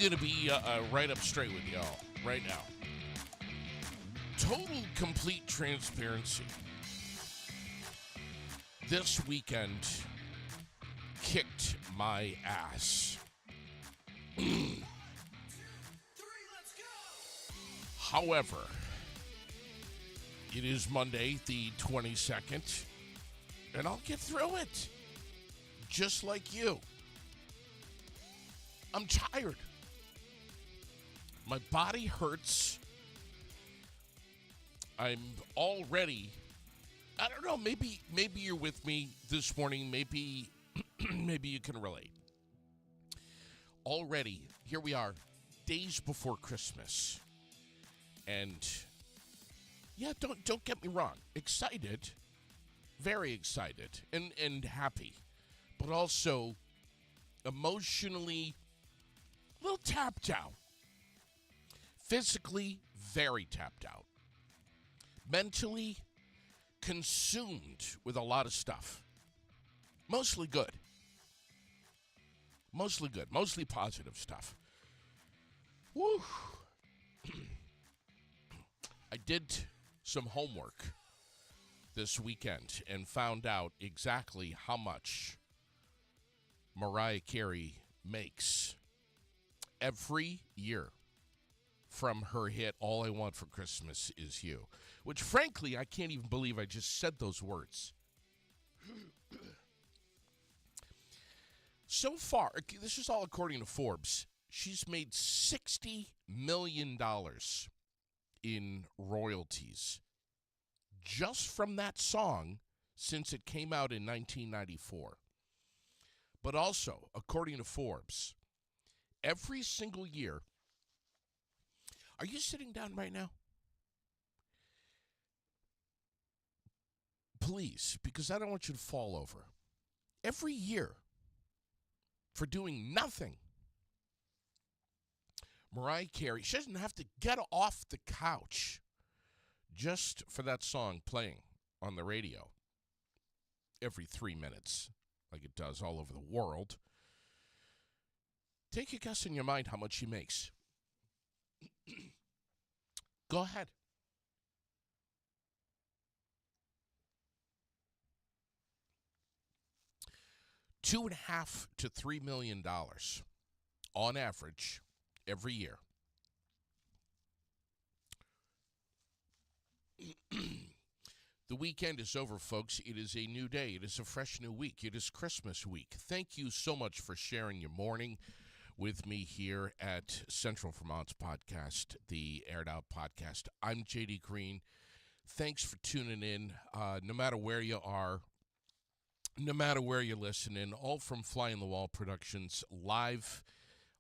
going to be right up straight with y'all right now. Total, complete transparency. This weekend kicked my ass. However, it is Monday, the 22nd, and I'll get through it. Just like you. I'm tired. My body hurts. I'm already, I don't know, maybe you're with me this morning. Maybe you can relate. Already, here we are, days before Christmas. And yeah, don't get me wrong. Excited, very excited and happy, but also emotionally a little tapped out. Physically, very tapped out. Mentally, consumed with a lot of stuff. Mostly good. Mostly positive stuff. Woo! I did some homework this weekend and found out exactly how much Mariah Carey makes every year from her hit, All I Want for Christmas Is You, which frankly, I can't even believe I just said those words. So far, this is all according to Forbes, she's made $60 million in royalties just from that song since it came out in 1994. But also, according to Forbes, every single year, are you sitting down right now? Please, because I don't want you to fall over. Every year, for doing nothing, Mariah Carey, she doesn't have to get off the couch just for that song playing on the radio every 3 minutes, like it does all over the world. Take a guess in your mind how much she makes. Go ahead. $2.5 to $3 million on average every year. The weekend is over, folks. It is a new day. It is a fresh new week. It is Christmas week. Thank you so much for sharing your morning with me here at Central Vermont's podcast, the Aired Out Podcast. I'm JD Green. Thanks for tuning in. No matter where you are, no matter where you're listening, all from Fly on the Wall Productions, live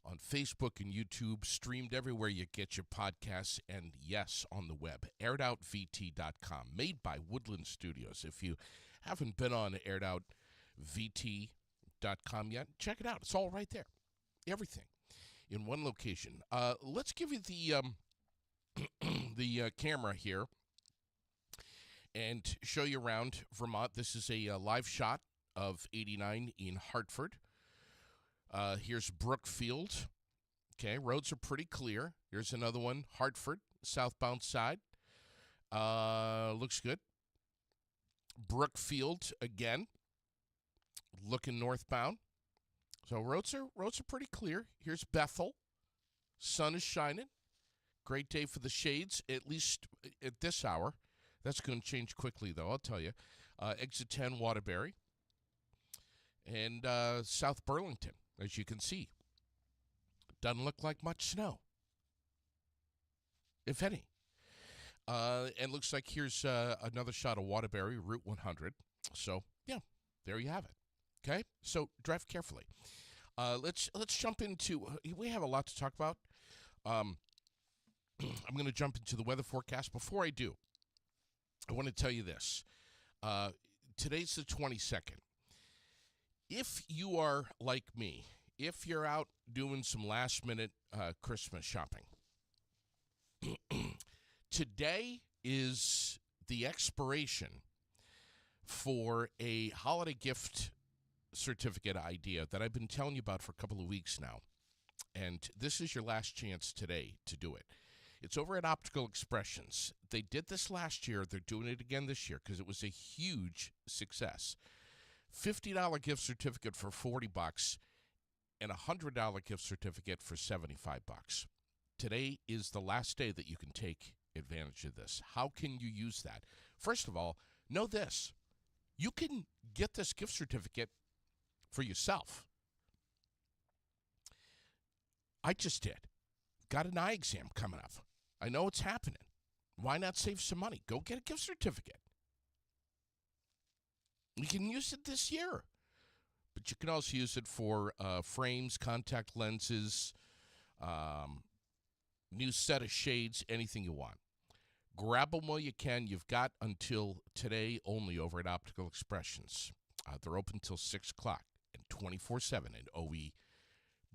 on Facebook and YouTube, streamed everywhere you get your podcasts, and yes, on the web, airedoutvt.com, made by Woodland Studios. If you haven't been on airedoutvt.com yet, check it out. It's all right there. Everything in one location. Let's give you the camera here and show you around Vermont. This is a live shot of 89 in Hartford. Here's Brookfield. Okay, roads are pretty clear. Here's another one, Hartford, southbound side. Looks good. Brookfield again, looking northbound. So roads are pretty clear. Here's Bethel. Sun is shining. Great day for the shades, at least at this hour. That's going to change quickly, though, I'll tell you. Exit 10, Waterbury. And South Burlington, as you can see. Doesn't look like much snow, if any. And looks like here's another shot of Waterbury, Route 100. So, yeah, there you have it. Okay? So, drive carefully. Let's jump into, we have a lot to talk about. I'm going to jump into the weather forecast. Before I do, I want to tell you this. Today's the 22nd. If you are like me, if you're out doing some last-minute Christmas shopping, today is the expiration for a holiday gift certificate idea that I've been telling you about for a couple of weeks now. And this is your last chance today to do it. It's over at Optical Expressions. They did this last year. They're doing it again this year because it was a huge success. $50 gift certificate for $40 and a $100 gift certificate for $75. Today is the last day that you can take advantage of this. How can you use that? First of all, know this. You can get this gift certificate for yourself. I just did. Got an eye exam coming up. I know it's happening. Why not save some money? Go get a gift certificate. You can use it this year. But you can also use it for frames, contact lenses, new set of shades, anything you want. Grab them while you can. You've got until today only over at Optical Expressions. They're open until 6 o'clock and 24/7 at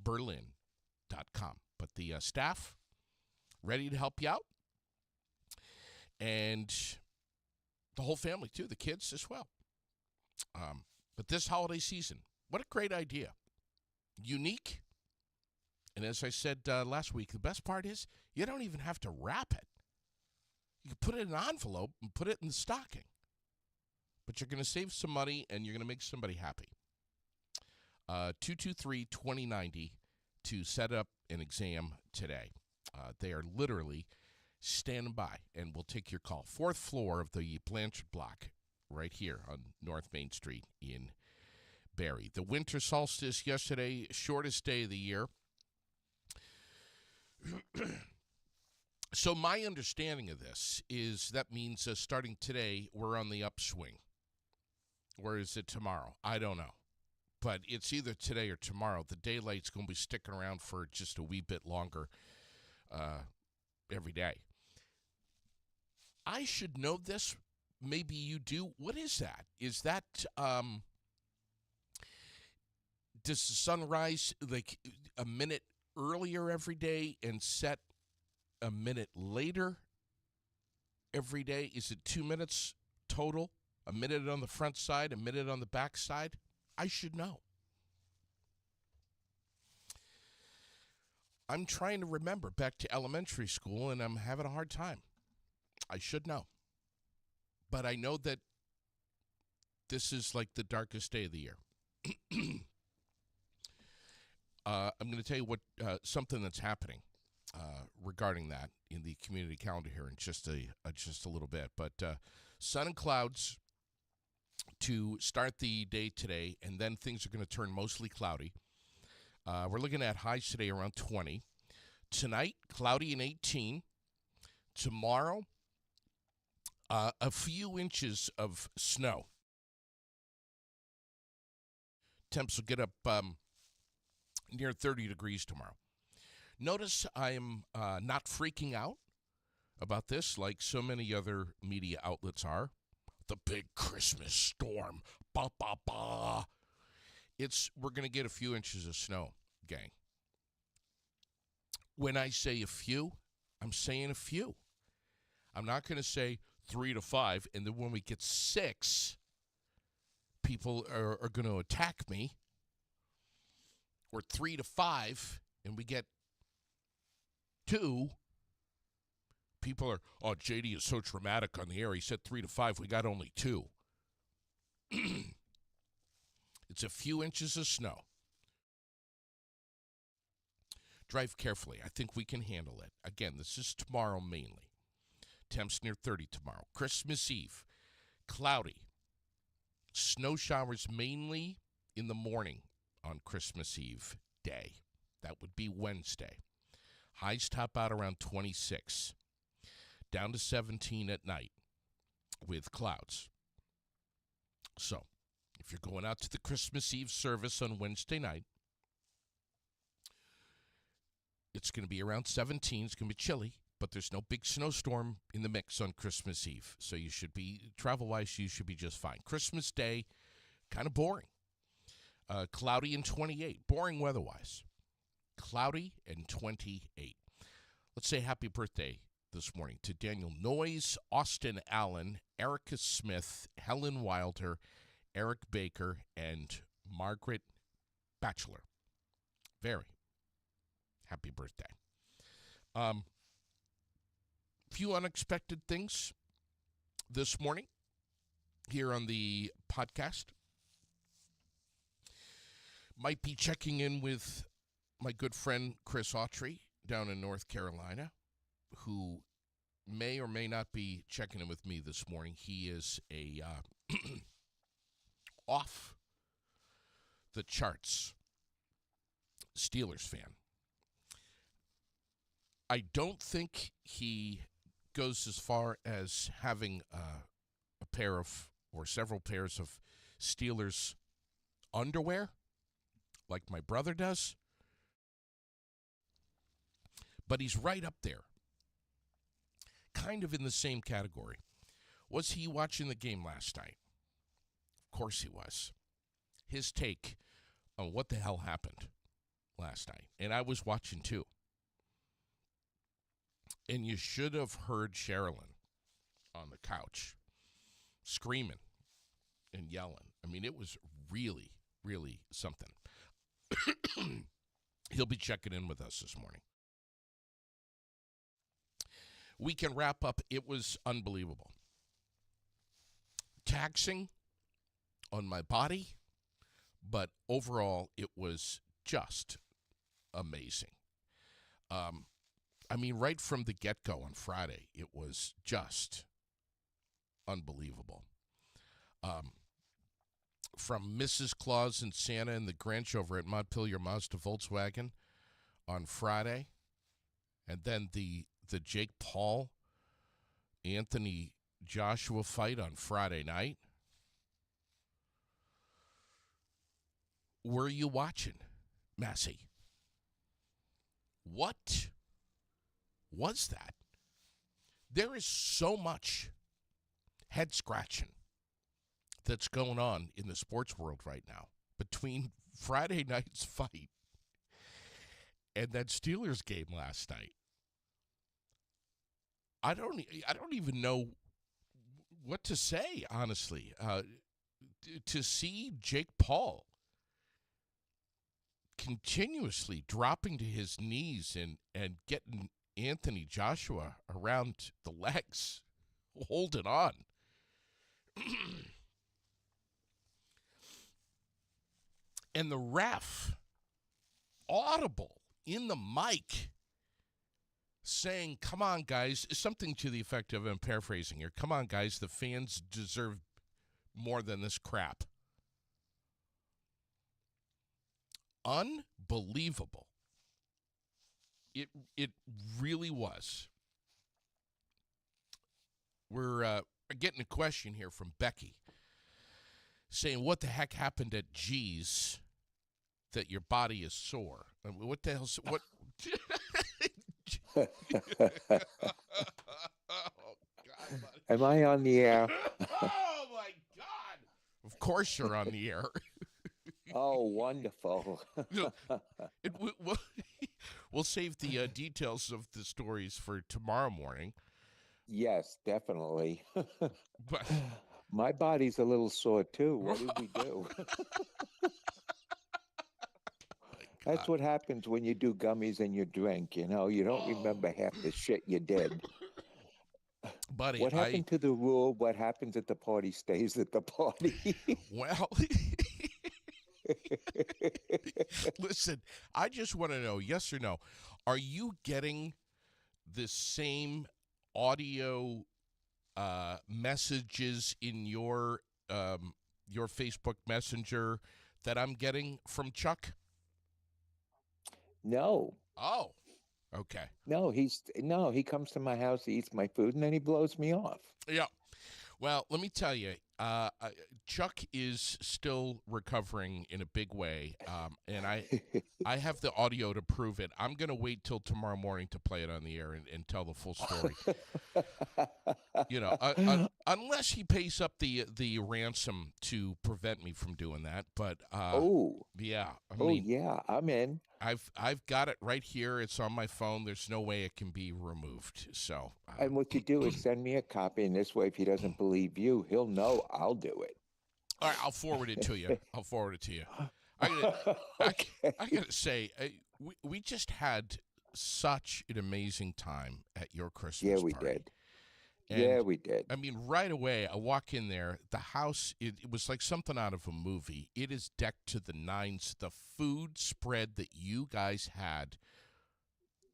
oeberlin.com. But the staff ready to help you out. And the whole family, too, the kids as well. But this holiday season, what a great idea. Unique. And as I said last week, the best part is you don't even have to wrap it. You can put it in an envelope and put it in the stocking. But you're going to save some money and you're going to make somebody happy. 223-2090 to set up an exam today. They are literally standing by and we'll take your call. 4th floor of the Blanchard Block right here on North Main Street in Barrie. The winter solstice yesterday, shortest day of the year. So my understanding of this is that means starting today, we're on the upswing. Or is it tomorrow? I don't know. But it's either today or tomorrow. The daylight's going to be sticking around for just a wee bit longer every day. I should know this. Maybe you do. What is that? Is that, does the sun rise like a minute earlier every day and set a minute later every day? Is it 2 minutes total? A minute on the front side, a minute on the back side? I should know. I'm trying to remember back to elementary school, and I'm having a hard time. I should know. But I know that this is like the darkest day of the year. I'm going to tell you what something that's happening regarding that in the community calendar here in just a little bit. But sun and clouds to start the day today, and then things are going to turn mostly cloudy. We're looking at highs today around 20. Tonight, cloudy and 18. Tomorrow, a few inches of snow. Temps will get up near 30 degrees tomorrow. Notice I'm not freaking out about this like so many other media outlets are. The big Christmas storm. Ba, ba, ba. We're going to get a few inches of snow, gang. When I say a few, I'm saying a few. I'm not going to say 3 to 5, and then when we get 6, people are going to attack me. Or 3 to 5, and we get 2. People are, oh, JD is so dramatic on the air. He said 3 to 5. We got only 2. It's a few inches of snow. Drive carefully. I think we can handle it. Again, this is tomorrow mainly. Temps near 30 tomorrow. Christmas Eve, cloudy. Snow showers mainly in the morning on Christmas Eve day. That would be Wednesday. Highs top out around 26. Down to 17 at night with clouds. So, if you're going out to the Christmas Eve service on Wednesday night, it's going to be around 17. It's going to be chilly, but there's no big snowstorm in the mix on Christmas Eve. So you should be, travel-wise, you should be just fine. Christmas Day, kind of boring. Cloudy and 28. Boring weather-wise. Cloudy and 28. Let's say happy birthday this morning to Daniel Noyes, Austin Allen, Erica Smith, Helen Wilder, Eric Baker, and Margaret Batchelor. Very, Happy birthday. Few unexpected things this morning here on the podcast. Might be checking in with my good friend Chris Autry down in North Carolina, who may or may not be checking in with me this morning. He is a off the charts Steelers fan. I don't think he goes as far as having a pair of or several pairs of Steelers underwear like my brother does, but he's right up there, kind of in the same category. Was he watching the game last night? Of course he was. His take on what the hell happened last night, and I was watching too. And you should have heard Sherilyn on the couch screaming and yelling. I mean, it was really, really something. He'll be checking in with us this morning. We can wrap up. It was unbelievable. Taxing on my body, but overall, it was just amazing. I mean, right from the get-go on Friday, it was just unbelievable. From Mrs. Claus and Santa and the Grinch over at Montpelier Mazda Volkswagen on Friday, and then the Jake Paul, Anthony Joshua fight on Friday night. Were you watching, Massey? What was that? There is so much head scratching that's going on in the sports world right now between Friday night's fight and that Steelers game last night. I don't even know what to say, honestly. To see Jake Paul continuously dropping to his knees and getting Anthony Joshua around the legs, holding on. And the ref, audible in the mic, saying, come on, guys, something to the effect of, I'm paraphrasing here, come on, guys, the fans deserve more than this crap. Unbelievable. It really was. We're getting a question here from Becky saying, what the heck happened at G's that your body is sore? I mean, what the hell? What? Oh, God, am I on the air? Oh, my God. Of course you're on the air. Oh, wonderful. We'll save the details of the stories for tomorrow morning. Yes, definitely. But my body's a little sore, too. What did we do? That's what happens when you do gummies and you drink, you know. You don't remember half the shit you did. Buddy, what happened to the rule, what happens at the party stays at the party? Well, listen, I just want to know, yes or no, are you getting the same audio messages in your Facebook Messenger that I'm getting from Chuck? No. Oh, okay. No, he comes to my house, he eats my food, and then he blows me off. Yeah. Well, let me tell you, Chuck is still recovering in a big way, and I have the audio to prove it. I'm going to wait till tomorrow morning to play it on the air and tell the full story. You know, unless he pays up the ransom to prevent me from doing that. But yeah, I mean, yeah, I'm in. I've got it right here. It's on my phone. There's no way it can be removed. So, and what you do is send me a copy, and this way, if he doesn't believe you, he'll know I'll do it. All right, I'll forward it to you. I gotta say, we just had such an amazing time at your Yeah, Christmas we party. did. Yeah, And we did. I mean, right away, I walk in there. The house, it was like something out of a movie. It is decked to the nines. The food spread that you guys had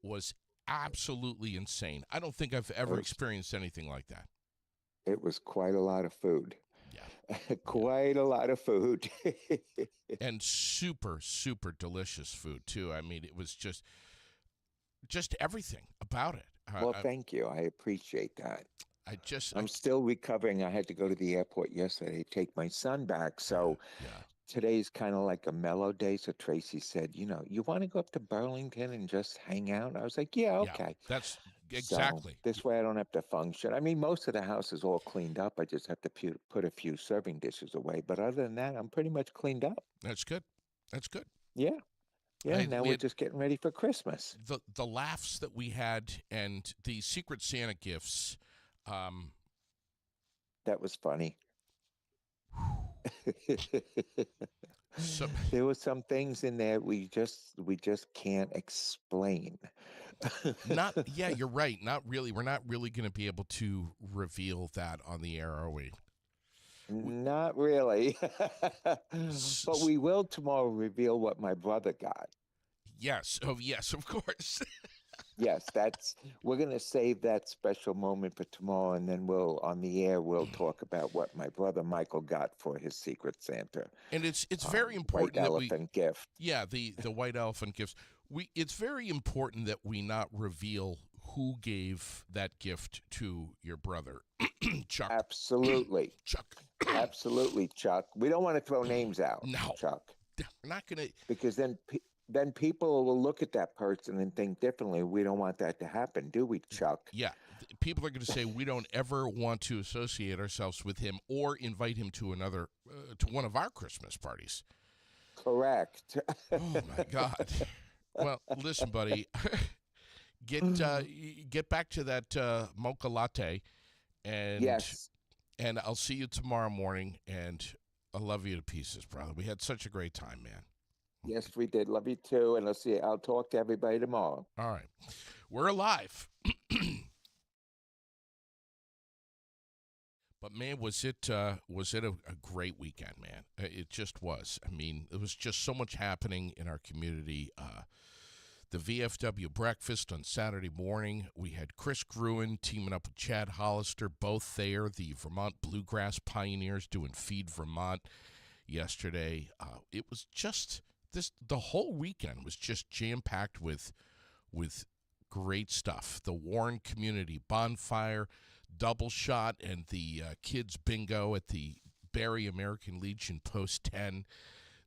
was absolutely insane. I don't think I've It ever was, experienced anything like that. it was quite a lot of food. Yeah. Yeah. Quite a lot of food. And super, super delicious food, too. I mean, it was just everything about it. Well, thank you. I appreciate that. I just, I'm still recovering. I had to go to the airport yesterday to take my son back. So yeah. today's kind of like a mellow day. So Tracy said, you want to go up to Burlington and just hang out? I was like, yeah, Yeah, okay. that's So exactly. this way I don't have to function. I mean, most of the house is all cleaned up. I just have to put a few serving dishes away. But other than that, I'm pretty much cleaned up. That's good. That's good. Yeah. Yeah. Now We we're had just getting ready for Christmas. the laughs that we had and the Secret Santa gifts. Um, That was funny. so There were some things in there we just can't explain. not yeah, you're right. Not really. We're not really going to be able to reveal that on the air, are we? Not really. S- But s- we will tomorrow reveal what my brother got. yes. Oh, yes. Of course. Yes, we're going to save that special moment for tomorrow, and then on the air we'll talk about what my brother Michael got for his Secret Santa And it's very white important that we elephant gift. yeah the white elephant gifts. It's very important that we not reveal who gave that gift to your brother, Chuck. Absolutely. Chuck. Absolutely, Chuck. We don't want to throw names out, No, Chuck, we're not going to. because then people will look at that person and think differently. We don't want that to happen, do we, Chuck? Yeah, people are going to say we don't ever want to associate ourselves with him or invite him to another to one of our Christmas parties. Correct. Oh my God. Well, listen, buddy, get back to that mocha latte, and Yes. and I'll see you tomorrow morning. And I love you to pieces, brother. We had such a great time, man. Yes, we did. Love you too. And I'll talk to everybody tomorrow. All right, we're alive. But man, was it a great weekend, man? It just was. I mean, there was just so much happening in our community. The VFW breakfast on Saturday morning. We had Chris Gruen teaming up with Chad Hollister, both there. The Vermont Bluegrass Pioneers doing Feed Vermont yesterday. It was just the whole weekend was just jam packed with great stuff. The Warren Community Bonfire, Double Shot, and the Kids Bingo at the Barrie American Legion Post 10,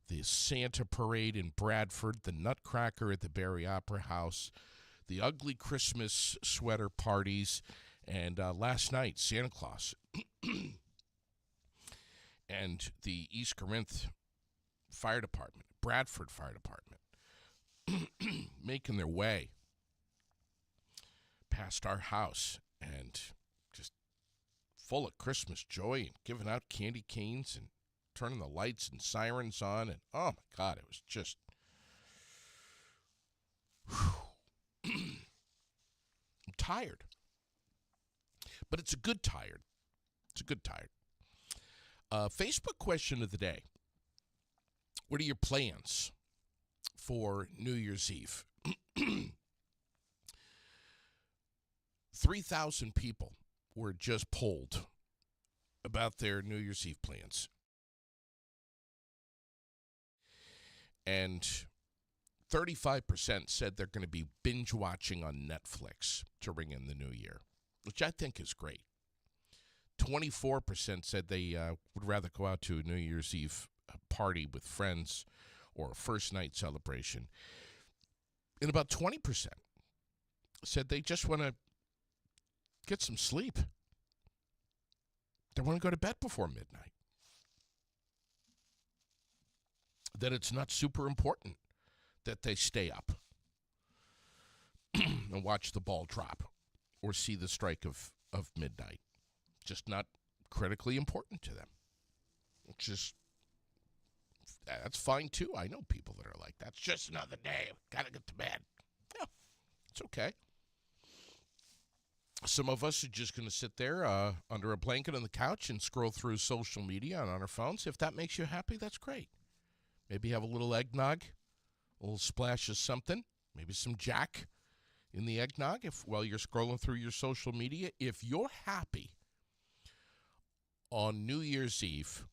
the Santa Parade in Bradford, the Nutcracker at the Barrie Opera House, the Ugly Christmas Sweater Parties, and last night, Santa Claus. And the East Corinth Fire Department, Bradford Fire Department, making their way past our house and just full of Christmas joy and giving out candy canes and turning the lights and sirens on. And oh my God, it was just. I'm tired. But it's a good tired. It's a good tired. Facebook question of the day. What are your plans for New Year's Eve? 3,000 people were just polled about their New Year's Eve plans. And 35% said they're going to be binge watching on Netflix to ring in the new year, which I think is great. 24% said they would rather go out to a New Year's Eve party with friends or a first night celebration. And about 20% said they just want to get some sleep. They want to go to bed before midnight. That it's not super important that they stay up and watch the ball drop or see the strike of midnight. Just not critically important to them. Which is That's fine too. I know people that are like, that's just another day. Gotta get to bed. Yeah, it's okay. Some of us are just going to sit there under a blanket on the couch and scroll through social media and on our phones. If that makes you happy, that's great. Maybe have a little eggnog, a little splash of something, maybe some Jack in the eggnog while you're scrolling through your social media. If you're happy on New Year's Eve,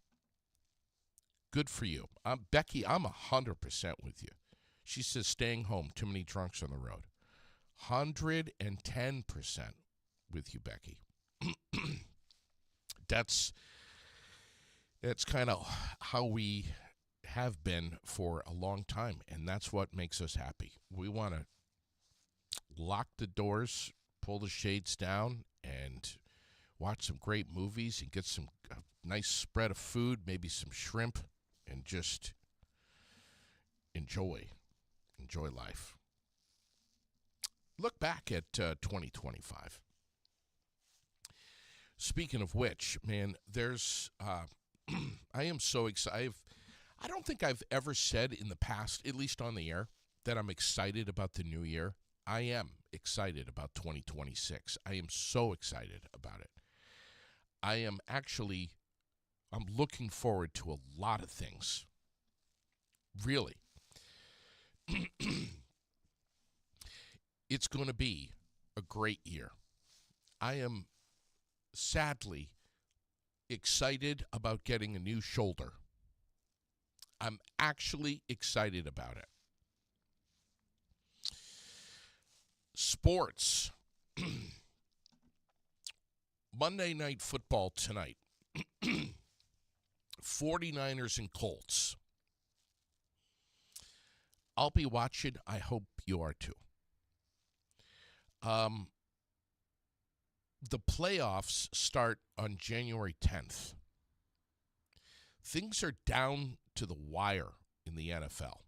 good for you. Becky, I'm 100% with you. She says staying home, too many drunks on the road. 110% with you, Becky. That's kind of how we have been for a long time, and that's what makes us happy. We want to lock the doors, pull the shades down, and watch some great movies and get some nice spread of food, maybe some shrimp, and just enjoy life. Look back at 2025. Speaking of which, man, there's I am so excited. I don't think I've ever said in the past, at least on the air, that I'm excited about the new year. I am excited about 2026. I am so excited about it. I'm looking forward to a lot of things. Really. It's going to be a great year. I am sadly excited about getting a new shoulder. I'm actually excited about it. Sports. Monday Night Football tonight. 49ers and Colts. I'll be watching. I hope you are too. The playoffs start on January 10th. Things are down to the wire in the NFL.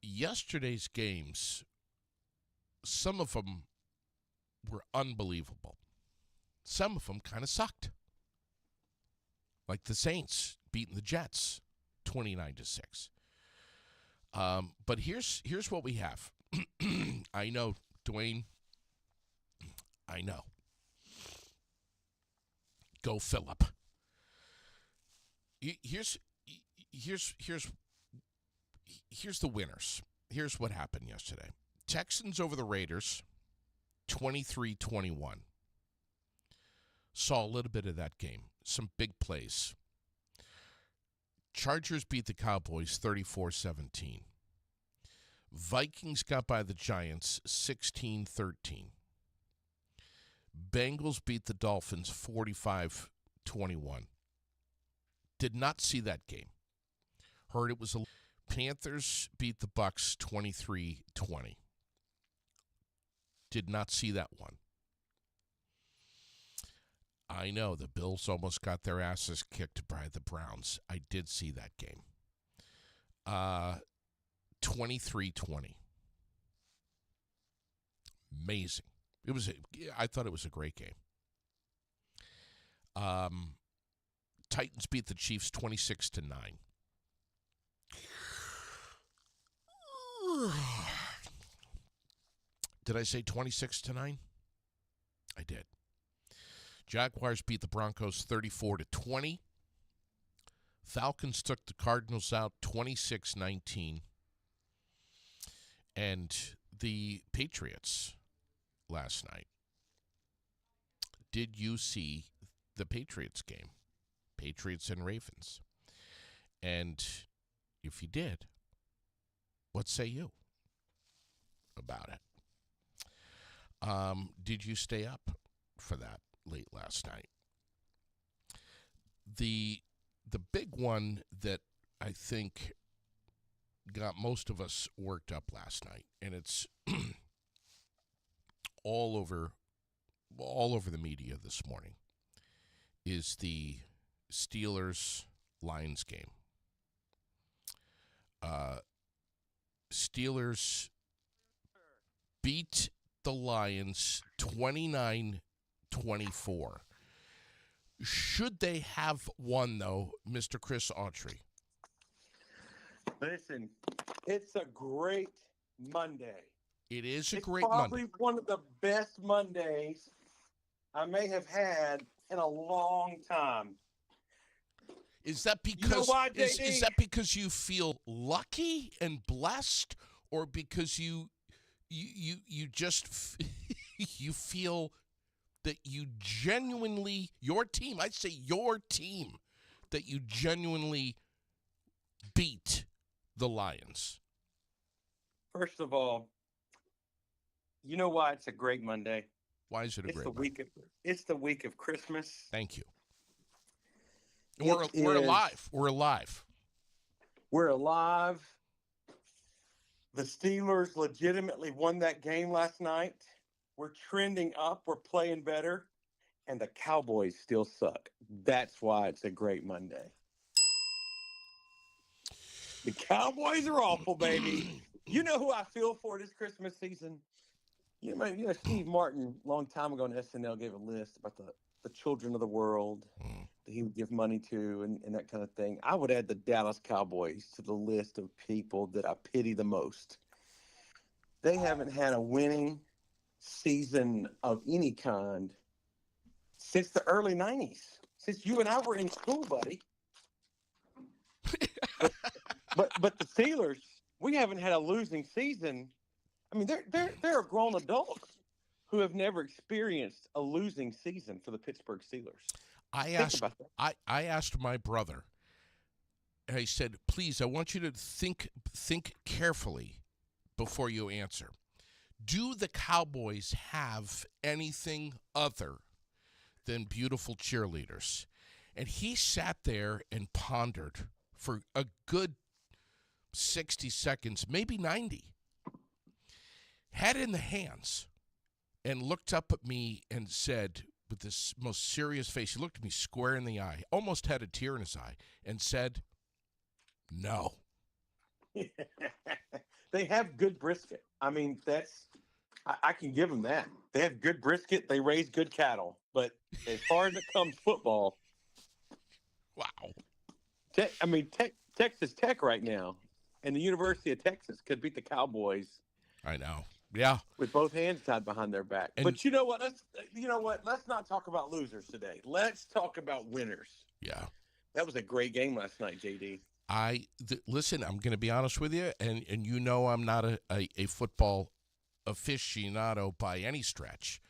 Yesterday's games, some of them were unbelievable. Some of them kind of sucked. Like the Saints beating the Jets 29-6. But here's what we have. I know, Dwayne. I know. Go, Phillip. Here's the winners. Here's what happened yesterday. Texans over the Raiders, 23-21. Saw a little bit of that game. Some big plays. Chargers beat the Cowboys 34-17. Vikings got by the Giants 16-13. Bengals beat the Dolphins 45-21. Did not see that game. Heard it was a Panthers beat the Bucks 23-20. Did not see that one. I know the Bills almost got their asses kicked by the Browns. I did see that game. 23-20. Amazing. I thought it was a great game. Titans beat the Chiefs 26-9. Did I say 26-9? I did. Jaguars beat the Broncos 34-20. Falcons took the Cardinals out 26-19. And the Patriots last night. Did you see the Patriots game? Patriots and Ravens. And if you did, what say you about it? Did you stay up for that late last night? The big one that I think got most of us worked up last night, and it's all over the media this morning, is the Steelers-Lions game. Steelers beat the Lions 29-24. Should they have won, though, Mr. Chris Autry? Listen, it's a great Monday. It is a It's great probably Monday. one of the best Mondays I may have had in a long time. Is that You know because why, is JD? that because you feel lucky and blessed, or because you just you feel that you genuinely, your team, I'd say your team, that you genuinely beat the Lions? First of all, you know why it's a great Monday? Why is it a It's great the Monday? it's the week of Christmas. Thank you. It We're is- alive. We're alive. We're alive. The Steelers legitimately won that game last night. We're trending up. We're playing better. And the Cowboys still suck. That's why it's a great Monday. The Cowboys are awful, baby. You know who I feel for this Christmas season? You know, Steve Martin, a long time ago on SNL, gave a list about the children of the world that he would give money to and that kind of thing. I would add the Dallas Cowboys to the list of people that I pity the most. They haven't had a winning season of any kind since the early 90s, since you and I were in school, buddy. But the Steelers, we haven't had a losing season. I mean, they're grown adults who have never experienced a losing season for the Pittsburgh Steelers. I asked my brother. I said, "Please, I want you to think carefully before you answer. Do the Cowboys have anything other than beautiful cheerleaders?" And he sat there and pondered for a good 60 seconds, maybe 90. Head in the hands, and looked up at me and said, with this most serious face, he looked at me square in the eye, almost had a tear in his eye, and said, "No." They have good brisket. I mean, I can give them that. They have good brisket. They raise good cattle. But as far as it comes football, Wow. Texas Tech right now and the University of Texas could beat the Cowboys I know. Yeah. with both hands tied behind their back. And- But you know what? Let's not talk about losers today. Let's talk about winners. Yeah. That was a great game last night, JD. Listen, I'm going to be honest with you, and you know I'm not a football aficionado by any stretch.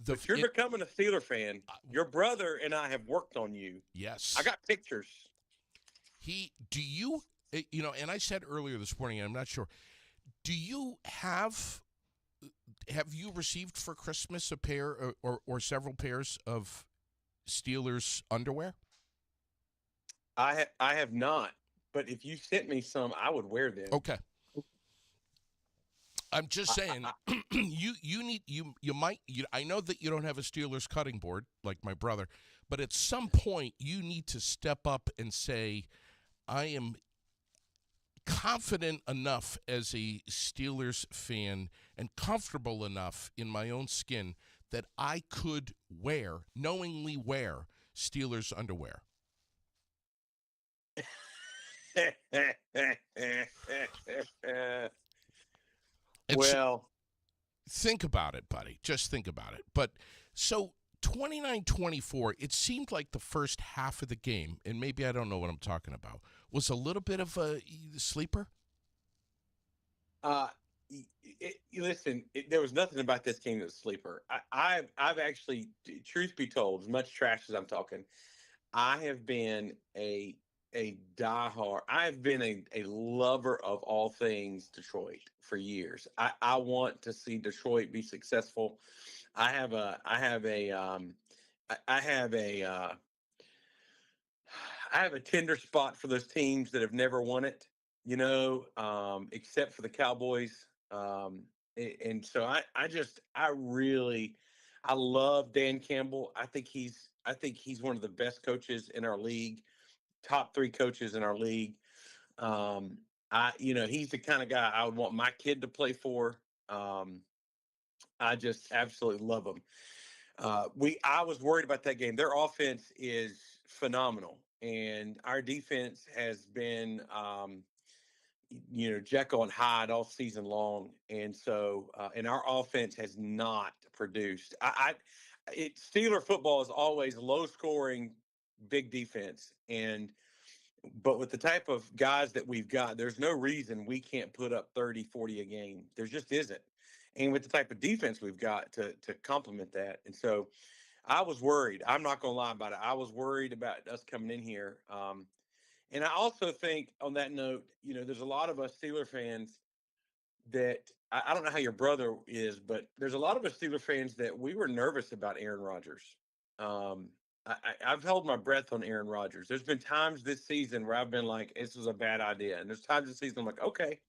But you're becoming a Steeler fan. Your brother and I have worked on you. Yes. I got pictures. And I said earlier this morning, I'm not sure, do you have you received for Christmas a pair or several pairs of Steelers underwear? I have not, but if you sent me some, I would wear them. Okay. I'm just saying, I know that you don't have a Steelers cutting board like my brother, but at some point you need to step up and say, I am confident enough as a Steelers fan and comfortable enough in my own skin that I could knowingly wear Steelers underwear. Well, think about it, buddy. Just think about it. But so 29-24, it seemed like the first half of the game, and maybe I don't know what I'm talking about, was a little bit of a sleeper. Listen, there was nothing about this game that was sleeper. I've actually, truth be told, as much trash as I'm talking, I have been a diehard. I've been a lover of all things Detroit for years. I want to see Detroit be successful. I have a tender spot for those teams that have never won it, except for the Cowboys. And so I love Dan Campbell. I think he's one of the best coaches in our league, top 3 coaches in our league. He's the kind of guy I would want my kid to play for. I just absolutely love him. I was worried about that game. Their offense is phenomenal, and our defense has been, Jekyll and Hyde all season long, and so and our offense has not produced. Steeler football is always low scoring, big defense, but with the type of guys that we've got, there's no reason we can't put up 30, 40 a game. There just isn't. And with the type of defense we've got to complement that. And so I was worried. I'm not going to lie about it. I was worried about us coming in here. And I also think on that note, there's a lot of us Steeler fans that I don't know how your brother is, but there's a lot of us Steeler fans that we were nervous about Aaron Rodgers. Um, I've held my breath on Aaron Rodgers. There's been times this season where I've been like, this was a bad idea. And there's times this season I'm like, okay.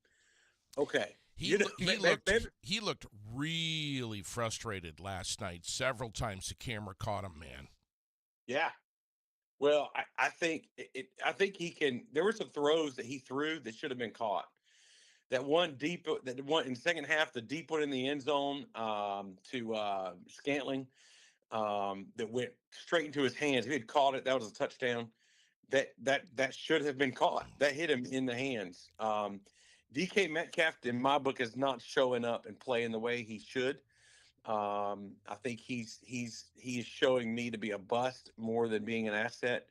He looked really frustrated last night. Several times the camera caught him, man. Yeah. Well, I think he can. There were some throws that he threw that should have been caught. That one in the second half, the deep one in the end zone to Scantling that went straight into his hands. If he had caught it, that was a touchdown. That should have been caught. That hit him in the hands. DK Metcalf, in my book, is not showing up and playing the way he should. I think he is showing me to be a bust more than being an asset.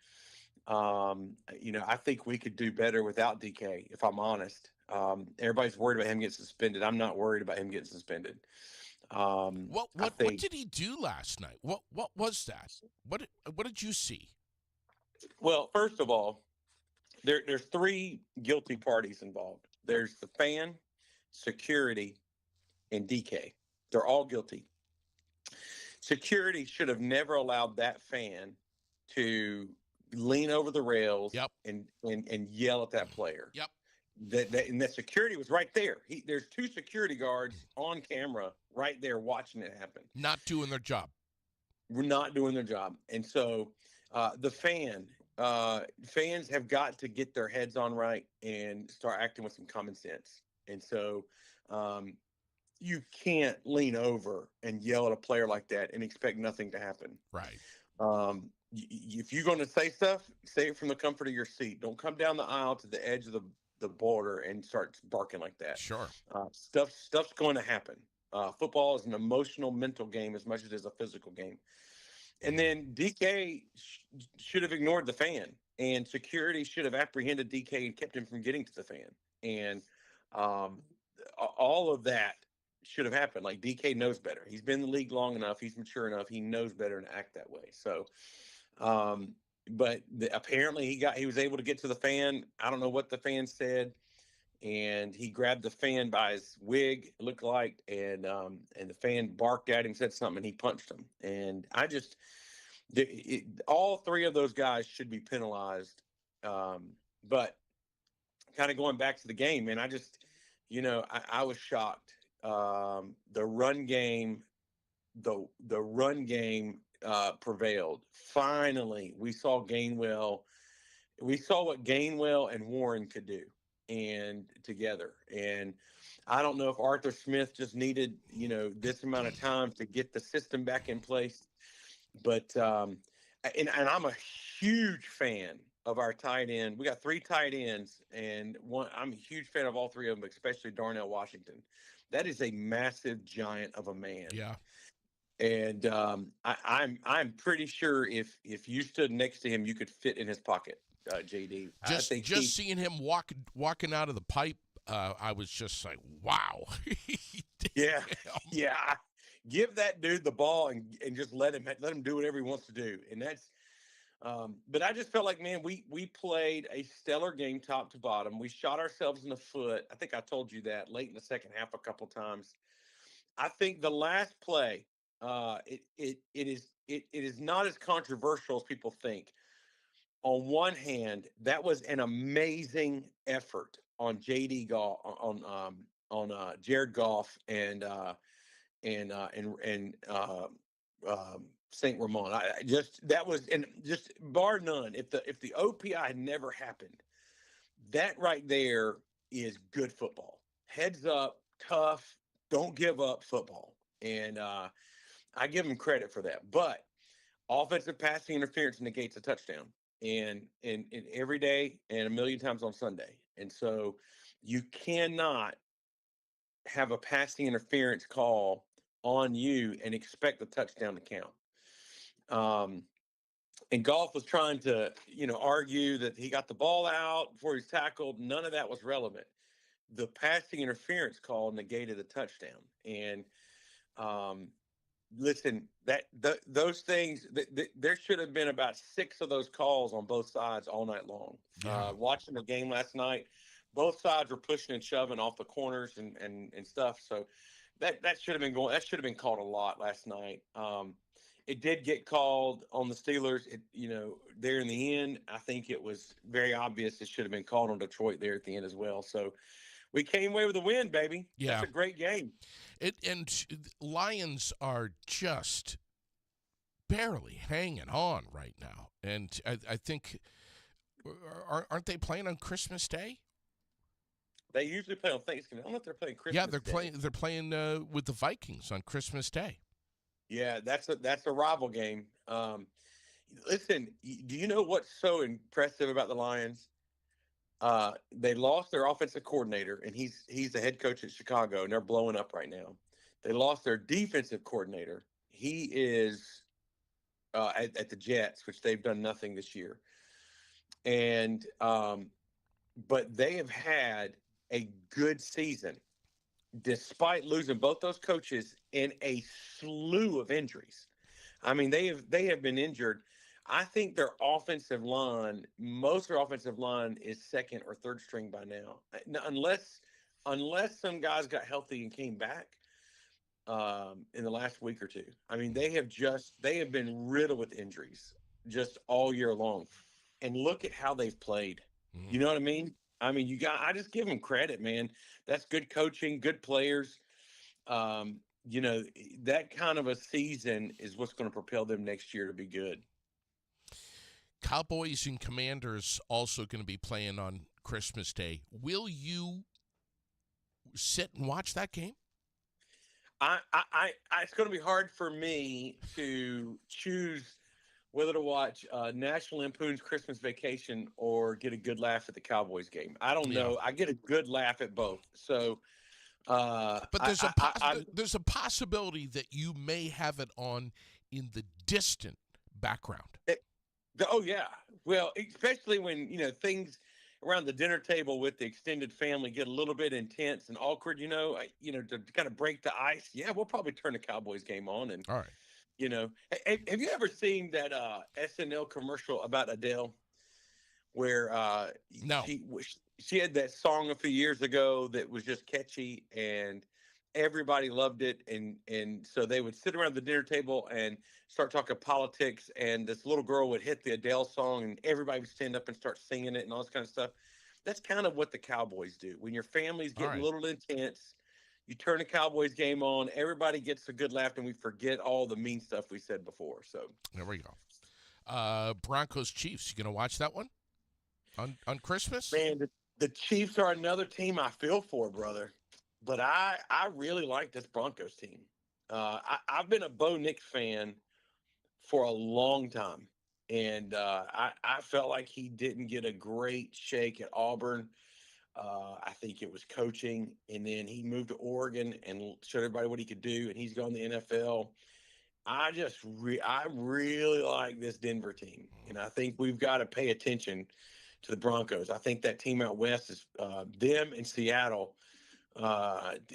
I think we could do better without DK, if I'm honest. Everybody's worried about him getting suspended. I'm not worried about him getting suspended. What did he do last night? What was that? What did you see? Well, first of all, there's three guilty parties involved. There's the fan, security, and DK. They're all guilty. Security should have never allowed that fan to lean over the rails and yell at that player. Yep. That security was right there. There's two security guards on camera right there watching it happen. Not doing their job. We're not doing their job. And so the fans have got to get their heads on right and start acting with some common sense. And so you can't lean over and yell at a player like that and expect nothing to happen. Right. If you're going to say stuff, say it from the comfort of your seat. Don't come down the aisle to the edge of the border and start barking like that. Sure. Stuff's going to happen. Football is an emotional, mental game as much as it is a physical game. And then DK should have ignored the fan, and security should have apprehended DK and kept him from getting to the fan. And all of that should have happened. Like, DK knows better. He's been in the league long enough. He's mature enough. He knows better to act that way. So, apparently he was able to get to the fan. I don't know what the fan said. And he grabbed the fan by his wig, it looked like, and the fan barked at him, said something, and he punched him. And all three of those guys should be penalized. But kind of going back to the game, man, I just, I was shocked. The run game prevailed. Finally, we saw Gainwell. We saw what Gainwell and Warren could do. And together. And I don't know if Arthur Smith just needed, this amount of time to get the system back in place. But and I'm a huge fan of our tight end. We got three tight ends, and I'm a huge fan of all three of them, especially Darnell Washington. That is a massive giant of a man. Yeah. And I'm pretty sure if you stood next to him, you could fit in his pocket. JD. Just seeing him walking out of the pipe, I was just like, wow. Yeah. Give that dude the ball and just let him do whatever he wants to do. And that's but I just felt like, man, we played a stellar game top to bottom. We shot ourselves in the foot. I think I told you that late in the second half a couple times. I think the last play, it is not as controversial as people think. On one hand, that was an amazing effort on JD Goff, on Jared Goff and St. Ramon. Just bar none. If the OPI had never happened, that right there is good football. Heads up, tough, don't give up football. And I give them credit for that. But offensive passing interference negates a touchdown, and every day and a million times on Sunday. And so you cannot have a passing interference call on you and expect the touchdown to count. And Goff was trying to, argue that he got the ball out before he was tackled. None of that was relevant. The passing interference call negated the touchdown. And listen, those things, there should have been about 6 of those calls on both sides all night long. Yeah. Watching the game last night, both sides were pushing and shoving off the corners and stuff. So that should have been going. That should have been called a lot last night. It did get called on the Steelers. There in the end, I think it was very obvious it should have been called on Detroit there at the end as well. So we came away with a win, baby. Yeah. That's a great game. And Lions are just barely hanging on right now. And I think, aren't they playing on Christmas Day? They usually play on Thanksgiving. I don't know if they're playing Christmas. Yeah, Day. They're playing with the Vikings on Christmas Day. Yeah, that's a rival game. Listen, do you know what's so impressive about the Lions? They lost their offensive coordinator, and he's the head coach at Chicago, and they're blowing up right now. They lost their defensive coordinator. He is at the Jets, which they've done nothing this year. And but they have had a good season despite losing both those coaches in a slew of injuries. I mean, they have been injured. I think their offensive line, most of their offensive line is second or third string by now, unless some guys got healthy and came back in the last week or two. I mean, they have been riddled with injuries just all year long. And look at how they've played. Mm-hmm. You know what I mean? I just give them credit, man. That's good coaching, good players. That kind of a season is what's going to propel them next year to be good. Cowboys and Commanders also going to be playing on Christmas Day. Will you sit and watch that game? It's going to be hard for me to choose whether to watch National Lampoon's Christmas Vacation or get a good laugh at the Cowboys game. I don't know. I get a good laugh at both. So, but there's a possibility that you may have it on in the distant background. Oh yeah. Well, especially when things around the dinner table with the extended family get a little bit intense and awkward. To kind of break the ice. Yeah, we'll probably turn the Cowboys game on. And all right. Have you ever seen that SNL commercial about Adele, where no, she had that song a few years ago that was just catchy and everybody loved it, and so they would sit around the dinner table and start talking politics, and this little girl would hit the Adele song and everybody would stand up and start singing it and all this kind of stuff. That's kind of what the Cowboys do. When your family's getting a little intense, you turn the Cowboys game on, everybody gets a good laugh, and we forget all the mean stuff we said before. So there we go. Broncos Chiefs. You gonna watch that one on Christmas? Man, the Chiefs are another team I feel for, brother. But I really like this Broncos team. I've been a Bo Nix fan for a long time, and I felt like he didn't get a great shake at Auburn. I think it was coaching, and then he moved to Oregon and showed everybody what he could do, and he's gone to the NFL. I really like this Denver team, and I think we've got to pay attention to the Broncos. I think that team out west is them and Seattle.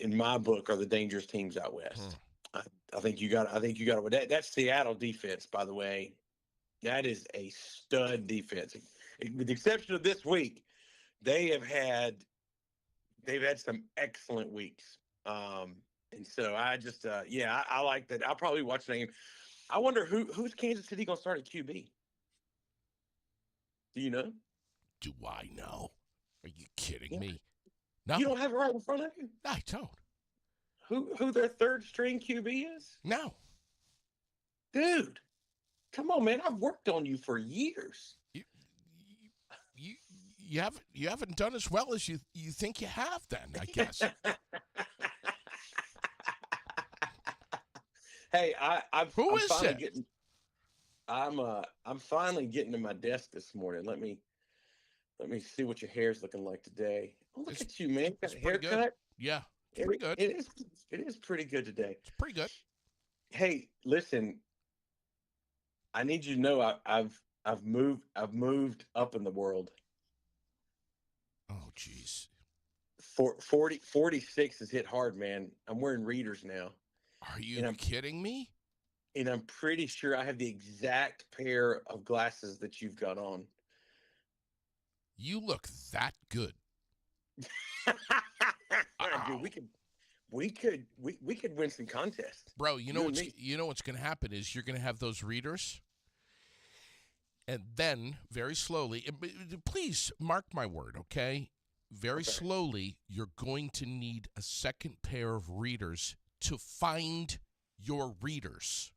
In my book, are the dangerous teams out west. I think you got that Seattle defense, by the way. That is a stud defense. With the exception of this week, they've had some excellent weeks. And so I just I like that. I'll probably watch the game. I wonder who's Kansas City gonna start at QB? Do you know? Do I know? Are you kidding me? No. You don't have it right in front of you? I don't. Who their third string QB is? No. Dude, come on, man. I've worked on you for years. You haven't done as well as you think you have then, I guess. Hey, Who I'm is finally it? getting I'm finally getting to my desk this morning. Let me see what your hair's looking like today. Oh, look It's at you, man. Got it's a pretty good. haircut. Yeah, it's It, pretty good. it is pretty good today. It's pretty good. Hey, listen, I need you to know I've moved up in the world. Oh, jeez. 46 has hit hard, man. I'm wearing readers now, Are you and I'm kidding me? and I'm pretty sure I have the exact pair of glasses that you've got on. You look that good. Dude, Wow. we could win some contests. Bro, You and me. you know what's going to happen is you're going to have those readers, and then very slowly, please mark my word, okay? Very Okay. slowly, you're going to need a second pair of readers to find your readers.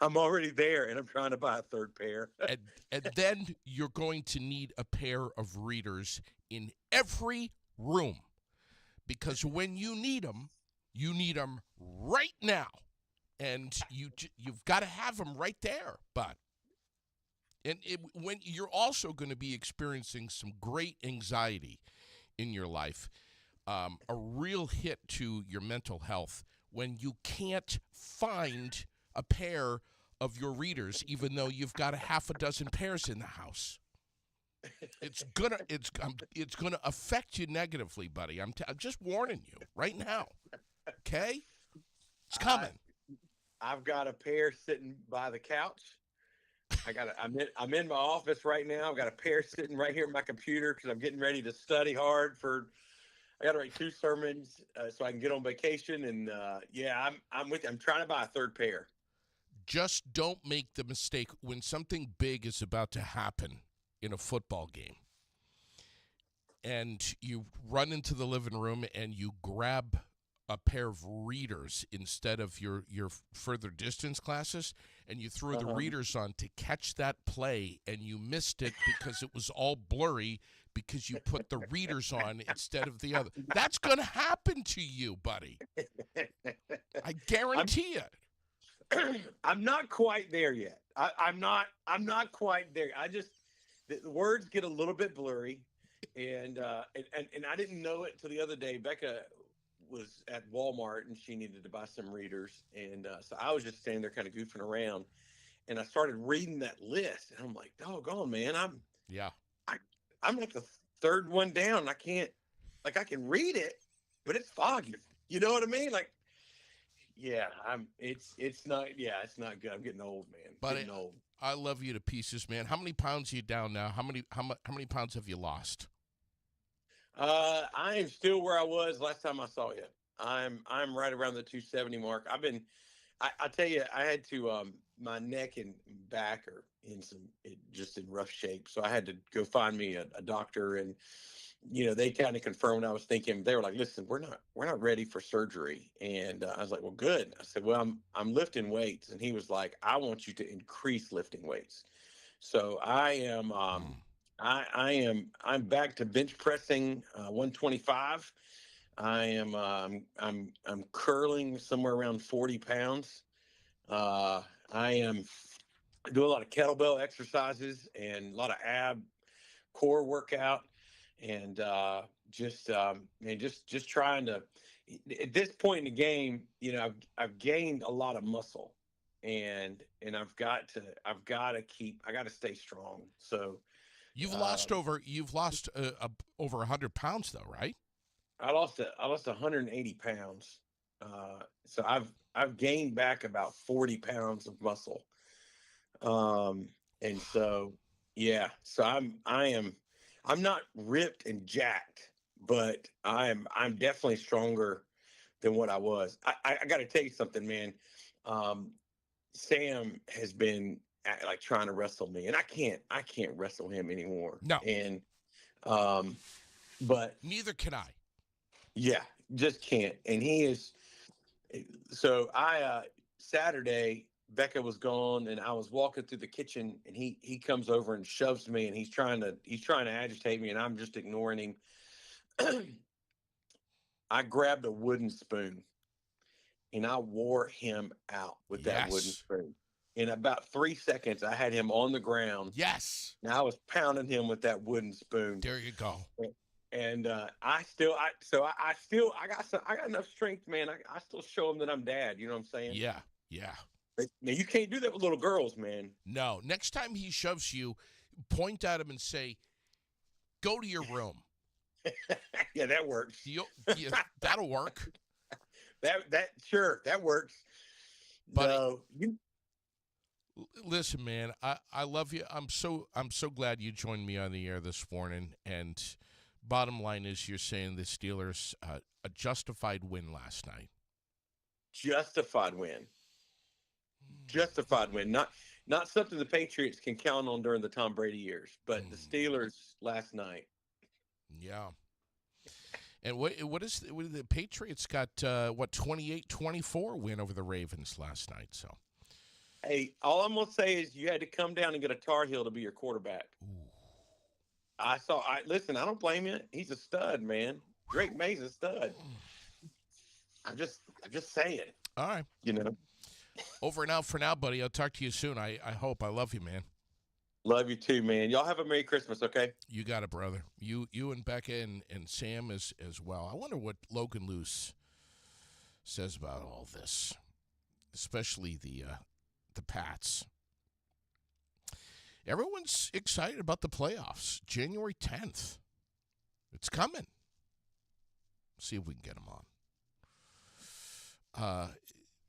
I'm already there, and I'm trying to buy a third pair. and and then you're going to need a pair of readers in every room, because when you need them right now, and you've got to have them right there. But when you're also going to be experiencing some great anxiety in your life, a real hit to your mental health when you can't find a pair of your readers, even though you've got a half a dozen pairs in the house. It's gonna affect you negatively, buddy. I'm just warning you right now. Okay, it's coming. I've got a pair sitting by the couch. I'm in my office right now. I've got a pair sitting right here at my computer because I'm getting ready to study hard for. I got to write 2 sermons so I can get on vacation. And yeah, I'm with you. I'm trying to buy a third pair. Just don't make the mistake when something big is about to happen in a football game, and you run into the living room and you grab a pair of readers instead of your further distance classes, and you threw the readers on to catch that play, and you missed it because it was all blurry because you put the readers on instead of the other. That's going to happen to you, buddy. I guarantee it. I'm not quite there yet. I'm not quite there. The words get a little bit blurry, and I didn't know it till the other day. Becca was at Walmart and she needed to buy some readers, and so I was just standing there kind of goofing around, and I started reading that list, and I'm like, doggone, man, Yeah. I'm like the third one down. I can read it, but it's foggy. You know what I mean? Like, yeah, it's not good. I'm getting old, man. Buddy, Getting old. I love you to pieces, man. How many pounds are you down now? How many pounds have you lost? I am still where I was last time I saw you. I'm right around the 270 mark. I tell you, I had to my neck and back are just in rough shape. So I had to go find me a doctor, and they kind of confirmed what I was thinking. They were like, "Listen, we're not ready for surgery." And I was like, "Well, good." I said, "Well, I'm lifting weights," and he was like, "I want you to increase lifting weights." So I am I'm back to bench pressing 125. I'm curling somewhere around 40 pounds. I do a lot of kettlebell exercises and a lot of ab core workout, and just trying to. At this point in the game, I've gained a lot of muscle, and I got to stay strong. So You've lost over 100 pounds though, right? I lost 180 pounds. So I've gained back about 40 pounds of muscle. And so, yeah, so I'm not ripped and jacked, but I'm definitely stronger than what I was. I got to tell you something, man. Sam has been like trying to wrestle me, and I can't wrestle him anymore. No. And, but Neither can I. yeah, just can't. And he is. So Saturday, Becca was gone, and I was walking through the kitchen, and he comes over and shoves me, and he's trying to agitate me, and I'm just ignoring him. I grabbed a wooden spoon, and I wore him out with that wooden Yes. spoon. In about 3 seconds, I had him on the ground, Yes. and I was pounding him with that wooden spoon. There you go. And I got enough strength, man. I still show him that I'm dad. You know what I'm saying? Yeah. Yeah. Now you can't do that with little girls, man. No. Next time he shoves you, point at him and say, "Go to your room." Yeah, that works. Yeah, that'll work. That works. But No, listen, man, I love you. I'm so glad you joined me on the air this morning. And bottom line is, you're saying the Steelers a justified win last night. justified win. Justified win. Not something the Patriots can count on during the Tom Brady years, but the Steelers last night. Yeah. And what the Patriots got 28-24 win over the Ravens last night. So Hey, all I'm gonna say is you had to come down and get a Tar Heel to be your quarterback. ooh. Listen, I don't blame you. He's a stud, man. Drake May's a stud. I'm just saying, All right. you know. Over and out for now, buddy. I'll talk to you soon. I hope. I love you, man. Love you too, man. Y'all have a Merry Christmas, okay? You got it, brother. You and Becca and Sam as well. I wonder what Logan Luce says about all this, especially the Pats. Everyone's excited about the playoffs. January 10th. It's coming. See if we can get them on.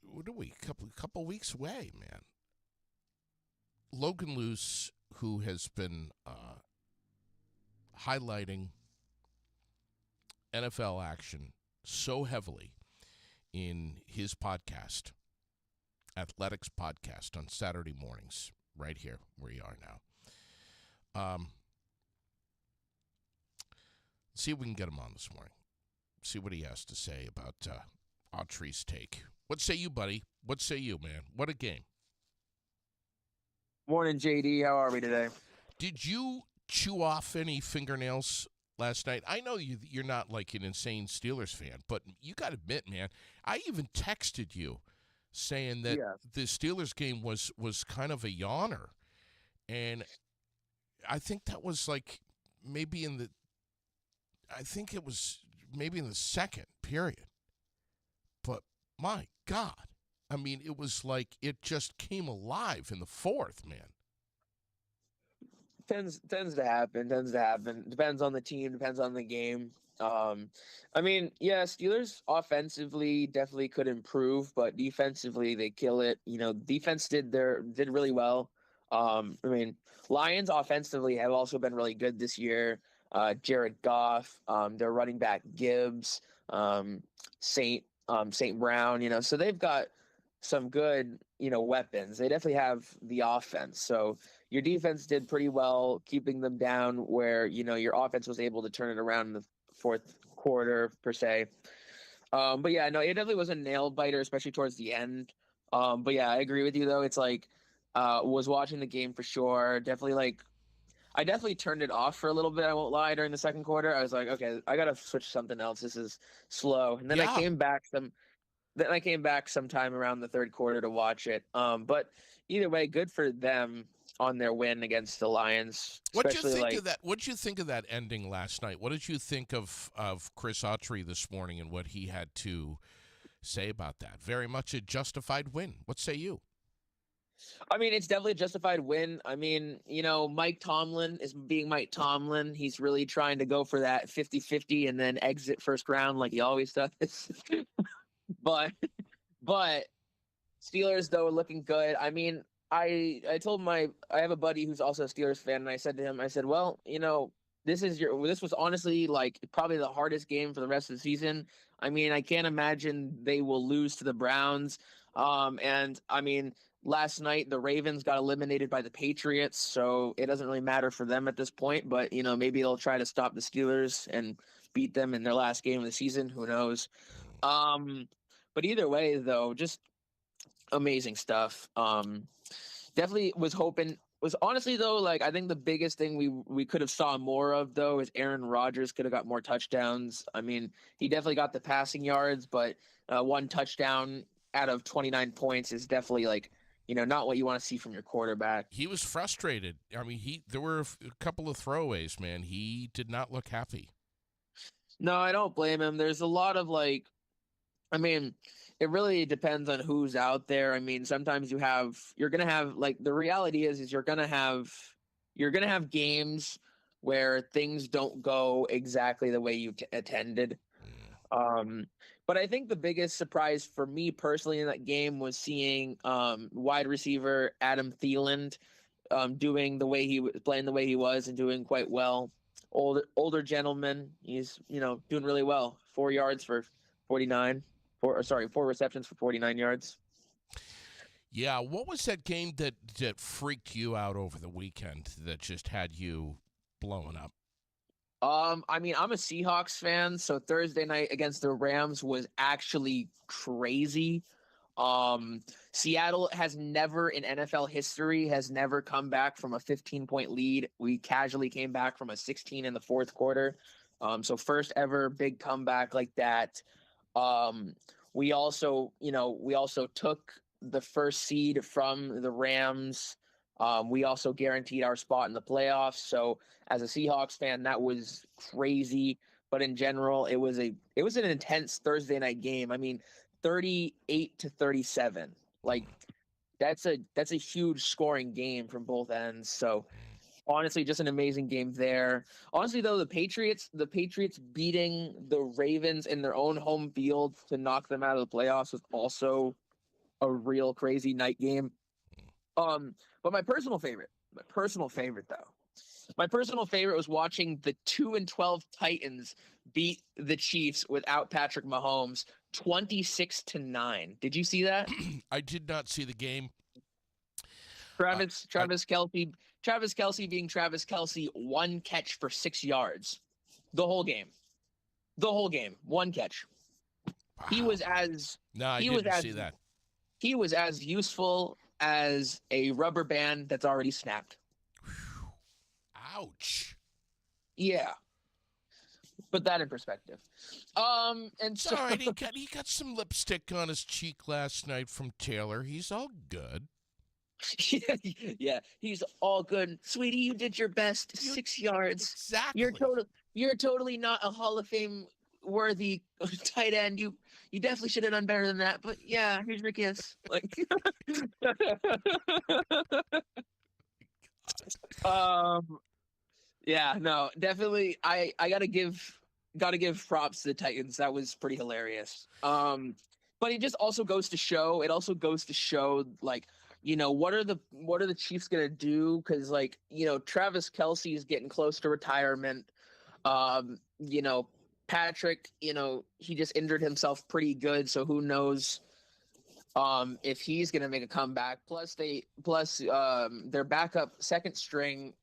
What are we? Couple weeks away, man. Logan Luce, who has been highlighting NFL action so heavily in his podcast, Athletics Podcast, on Saturday mornings, right here where you are now. See if we can get him on this morning. See what he has to say about Autry's take. What say you, buddy? What say you, man? What a game. Morning, JD. How are we today? Did you chew off any fingernails last night? I know you're not like an insane Steelers fan, but you got to admit, man, I even texted you saying that the Steelers game was kind of a yawner. And I think that was like maybe in the second period. But my God, I mean, it was like it just came alive in the fourth, man. Tends to happen. Depends on the team. Depends on the game. I mean, yeah, Steelers offensively definitely could improve, but defensively they kill it. You know, defense did really well. I mean, Lions offensively have also been really good this year. Jared Goff, their running back Gibbs, Saint Brown. You know, so they've got some good, weapons. They definitely have the offense. So your defense did pretty well keeping them down where, your offense was able to turn it around in the fourth quarter per se. But yeah, no, it definitely was a nail biter, especially towards the end. But yeah, I agree with you though. It's like, was watching the game for sure. I definitely turned it off for a little bit. I won't lie. During the second quarter, I was like, okay, I got to switch to something else. This is slow. And then I came back sometime around the third quarter to watch it. But either way, good for them on their win against the Lions. What did you think of that? What did you think of that ending last night? What did you think of Chris Autry this morning and what he had to say about that? Very much a justified win. What say you? I mean, it's definitely a justified win. I mean, Mike Tomlin is being Mike Tomlin. He's really trying to go for that 50-50 and then exit first round like he always does. But Steelers though are looking good. I mean, I told I have a buddy who's also a Steelers fan, and I said to him, well, this was honestly like probably the hardest game for the rest of the season. I mean, I can't imagine they will lose to the Browns. And I mean, last night the Ravens got eliminated by the Patriots, so it doesn't really matter for them at this point. But maybe they'll try to stop the Steelers and beat them in their last game of the season. Who knows? But either way, though, just amazing stuff. Definitely was hoping was honestly though, like I think the biggest thing we could have saw more of though is Aaron Rodgers could have got more touchdowns. I mean, he definitely got the passing yards, but one touchdown out of 29 points is definitely like, not what you want to see from your quarterback. He was frustrated. I mean, there were a couple of throwaways, man. He did not look happy. No, I don't blame him. There's a lot of like, I mean, it really depends on who's out there. I mean, sometimes you're going to have like the reality is you're going to have games where things don't go exactly the way you attended. But I think the biggest surprise for me personally in that game was seeing wide receiver Adam Thielen doing the way he was playing the way he was and doing quite well. Older gentleman, he's doing really well. 4 yards for 49. 4 receptions for 49 yards. Yeah, what was that game that freaked you out over the weekend that just had you blowing up? I mean, I'm a Seahawks fan, so Thursday night against the Rams was actually crazy. Seattle has never in NFL history has never come back from a 15-point lead. We casually came back from a 16 in the fourth quarter. So first ever big comeback like that. We also took the first seed from the Rams. We also guaranteed our spot in the playoffs. So as a Seahawks fan, that was crazy. But in general, it was an intense Thursday night game. I mean, 38-37. Like that's a huge scoring game from both ends. So honestly, just an amazing game there. Honestly, though, the Patriots beating the Ravens in their own home field to knock them out of the playoffs was also a real crazy night game. But my personal favorite was watching the 2-12 Titans beat the Chiefs without Patrick Mahomes 26-9. Did you see that? I did not see the game. Travis Kelce being Travis Kelce, one catch for 6 yards. The whole game. 1 catch. Wow. He was as I didn't see that. He was as useful as a rubber band that's already snapped. Ouch. Yeah. Put that in perspective. And so All right, he got some lipstick on his cheek last night from Taylor. He's all good. yeah, he's all good. Sweetie, you did your best. 6 yards. Exactly. You're totally not a Hall of Fame worthy tight end. You definitely should have done better than that. But yeah, here's your kiss. Like yeah, no, definitely I gotta give props to the Titans. That was pretty hilarious. But it also goes to show like, what are the Chiefs gonna do? Because like, Travis Kelce is getting close to retirement. Patrick, he just injured himself pretty good, so who knows if he's gonna make a comeback. Plus their backup second string,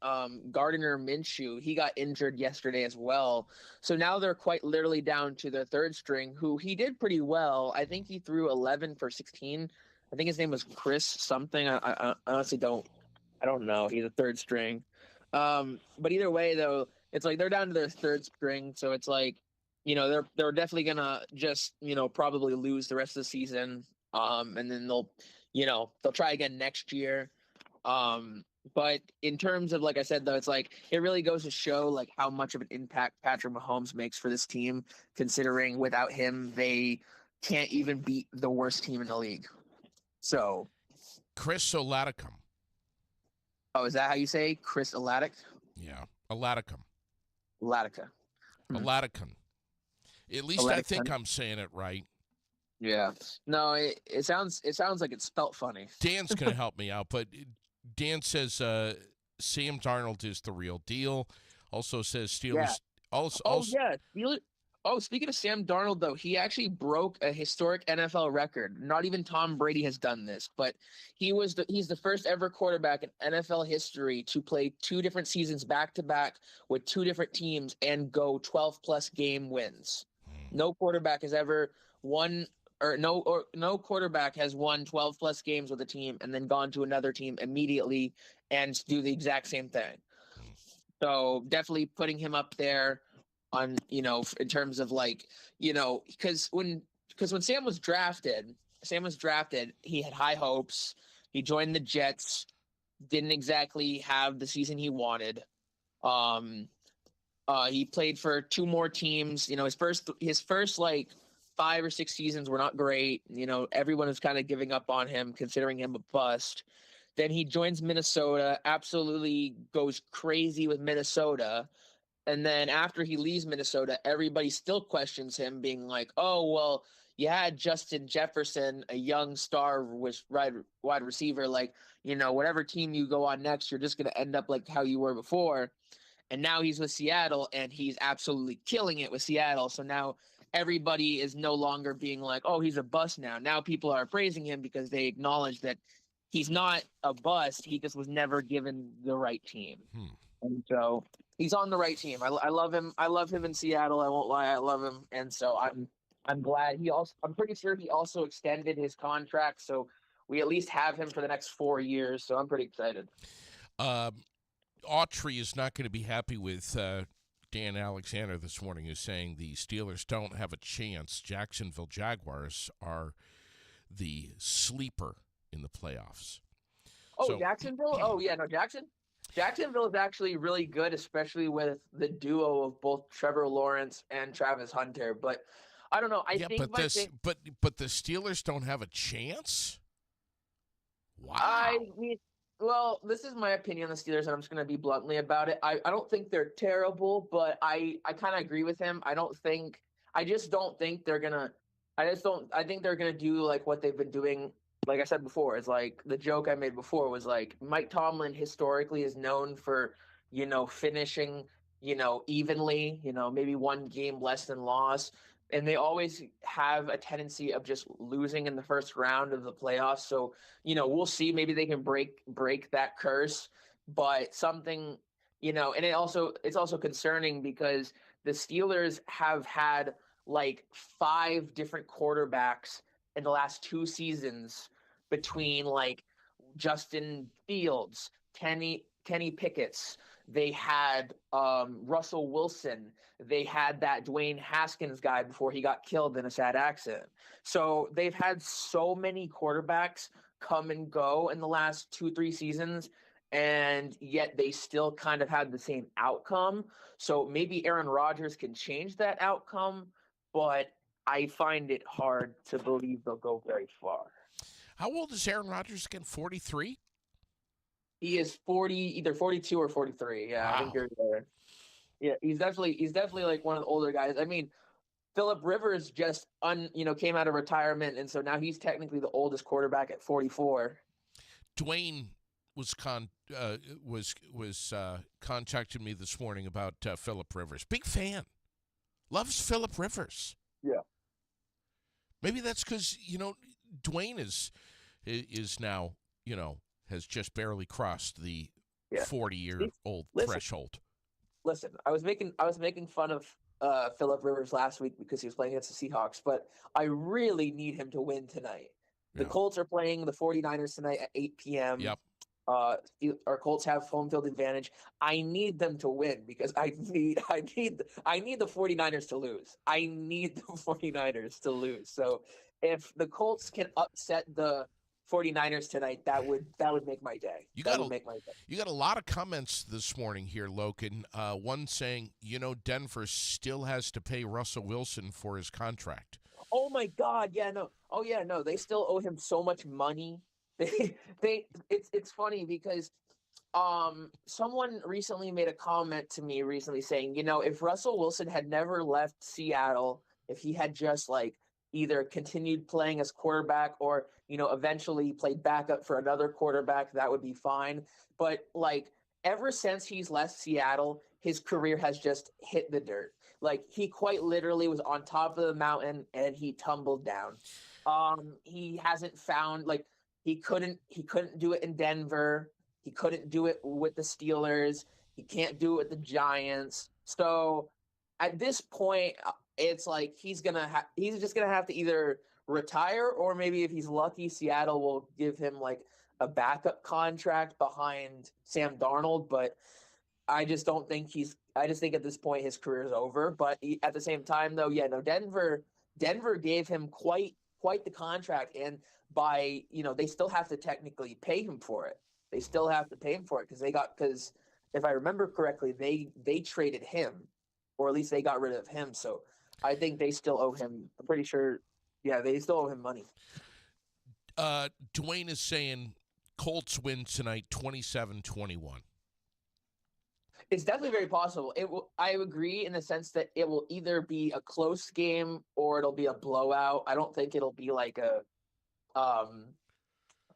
Gardner Minshew, he got injured yesterday as well. So now they're quite literally down to their third string, who he did pretty well. I think he threw 11 for 16. I think his name was Chris something. I honestly don't know. He's a third string. But either way though, it's like they're down to their third string, so it's like, they're definitely gonna just, probably lose the rest of the season. And then they'll try again next year. But in terms of, like I said, though, it's like it really goes to show like how much of an impact Patrick Mahomes makes for this team, considering without him, they can't even beat the worst team in the league. So Chris Olaticum. Oh, is that how you say Chris Olatic? Yeah, Olaticum. Olatica. Olaticum. At least I think I'm saying it right. Yeah. No, it sounds like it's spelt funny. Dan's going to help me out, but Dan says Sam Darnold is the real deal. Also says Steelers. Yeah. Yeah. Speaking of Sam Darnold, though, he actually broke a historic NFL record. Not even Tom Brady has done this, but he's the first ever quarterback in NFL history to play 2 different seasons back to back with 2 different teams and go 12+ game wins. No quarterback has ever won no quarterback has won 12 plus games with a team and then gone to another team immediately and do the exact same thing. So definitely putting him up there on, in terms of because when Sam was drafted, he had high hopes. He joined the Jets, didn't exactly have the season he wanted. He played for 2 more teams. His first 5 or 6 seasons were not great. Everyone was kind of giving up on him, considering him a bust. Then he joins Minnesota, absolutely goes crazy with Minnesota. And then after he leaves Minnesota, everybody still questions him, being like, oh, well, you had Justin Jefferson, a young star wide receiver. Whatever team you go on next, you're just going to end up like how you were before. And now he's with Seattle, and he's absolutely killing it with Seattle. So now everybody is no longer being like, oh, he's a bust now. Now people are praising him because they acknowledge that he's not a bust. He just was never given the right team. And so he's on the right team. I love him. I love him in Seattle. I won't lie. I love him. And so I'm glad I'm pretty sure he also extended his contract. So we at least have him for the next 4 years. So I'm pretty excited. Autry is not going to be happy with Dan Alexander this morning, who's saying the Steelers don't have a chance. Jacksonville Jaguars are the sleeper in the playoffs. Oh, Jacksonville? Oh, yeah, no, Jacksonville is actually really good, especially with the duo of both Trevor Lawrence and Travis Hunter. But I don't know. But the Steelers don't have a chance? Wow. Well, this is my opinion on the Steelers, and I'm just going to be bluntly about it. I don't think they're terrible, but I kind of agree with him. I just don't think they're going to – I think they're going to do like what they've been doing. Like I said before, it's like the joke I made before was like Mike Tomlin historically is known for, finishing, evenly, maybe one game less than loss. And they always have a tendency of just losing in the first round of the playoffs. So, we'll see. Maybe they can break that curse. But something, and it's also concerning because the Steelers have had like 5 different quarterbacks in the last 2 seasons between like Justin Fields, Kenny Pickett's. They had Russell Wilson. They had that Dwayne Haskins guy before he got killed in a sad accident. So they've had so many quarterbacks come and go in the last 2-3 seasons, and yet they still kind of had the same outcome. So maybe Aaron Rodgers can change that outcome, but I find it hard to believe they'll go very far. How old is Aaron Rodgers again? 43? He is 40, either 42 or 43. Yeah, wow. I think you're there. Yeah, he's definitely like one of the older guys. I mean, Phillip Rivers just came out of retirement, and so now he's technically the oldest quarterback at 44. Dwayne was contacting me this morning about Phillip Rivers. Big fan, loves Phillip Rivers. Yeah, maybe that's because Dwayne is now has just barely crossed the 40-year-old threshold. Listen, I was making fun of Phillip Rivers last week because he was playing against the Seahawks, but I really need him to win tonight. The Colts are playing the 49ers tonight at 8 p.m. Yep. Our Colts have home field advantage. I need them to win because I need the 49ers to lose. I need the 49ers to lose. So if the Colts can upset the 49ers tonight, that would make my day. You got a lot of comments this morning here, Logan. One saying, Denver still has to pay Russell Wilson for his contract. Oh my God, yeah, no. Oh yeah, no. They still owe him so much money. It's funny because someone recently made a comment to me saying, if Russell Wilson had never left Seattle, if he had just either continued playing as quarterback or, eventually played backup for another quarterback, that would be fine. But ever since he's left Seattle, his career has just hit the dirt. He quite literally was on top of the mountain and he tumbled down. He hasn't found he couldn't do it in Denver. He couldn't do it with the Steelers. He can't do it with the Giants. So at this point, it's he's just gonna have to either retire, or maybe if he's lucky, Seattle will give him like a backup contract behind Sam Darnold. But I just don't think I just think at this point his career is over. But at the same time, though, yeah, no, Denver gave him quite the contract, and they still have to technically pay him for it. They still have to pay him for it because if I remember correctly, they traded him, or at least they got rid of him. So I think they still owe him. I'm pretty sure. Yeah, they still owe him money. Dwayne is saying Colts win tonight 27-21. It's definitely very possible. I agree in the sense that it will either be a close game or it'll be a blowout. I don't think it'll be like a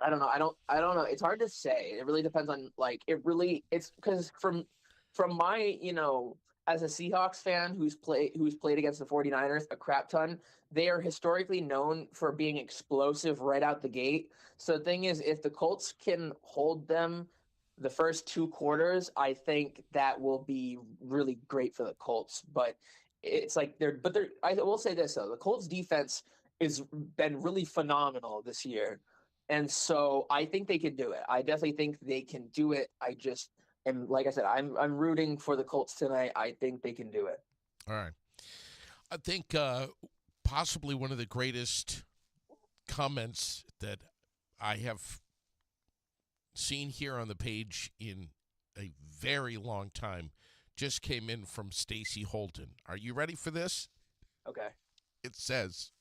I don't know. I don't know. It's hard to say. It really depends on it's because from my, as a Seahawks fan who's played against the 49ers a crap ton, they are historically known for being explosive right out the gate. So the thing is, if the Colts can hold them the first 2 quarters, I think that will be really great for the Colts. But it's like I will say this though, the Colts defense has been really phenomenal this year. And so I think they can do it. I definitely think they can do it. And like I said, I'm rooting for the Colts tonight. I think they can do it. All right. I think possibly one of the greatest comments that I have seen here on the page in a very long time just came in from Stacy Holden. Are you ready for this? Okay. It says,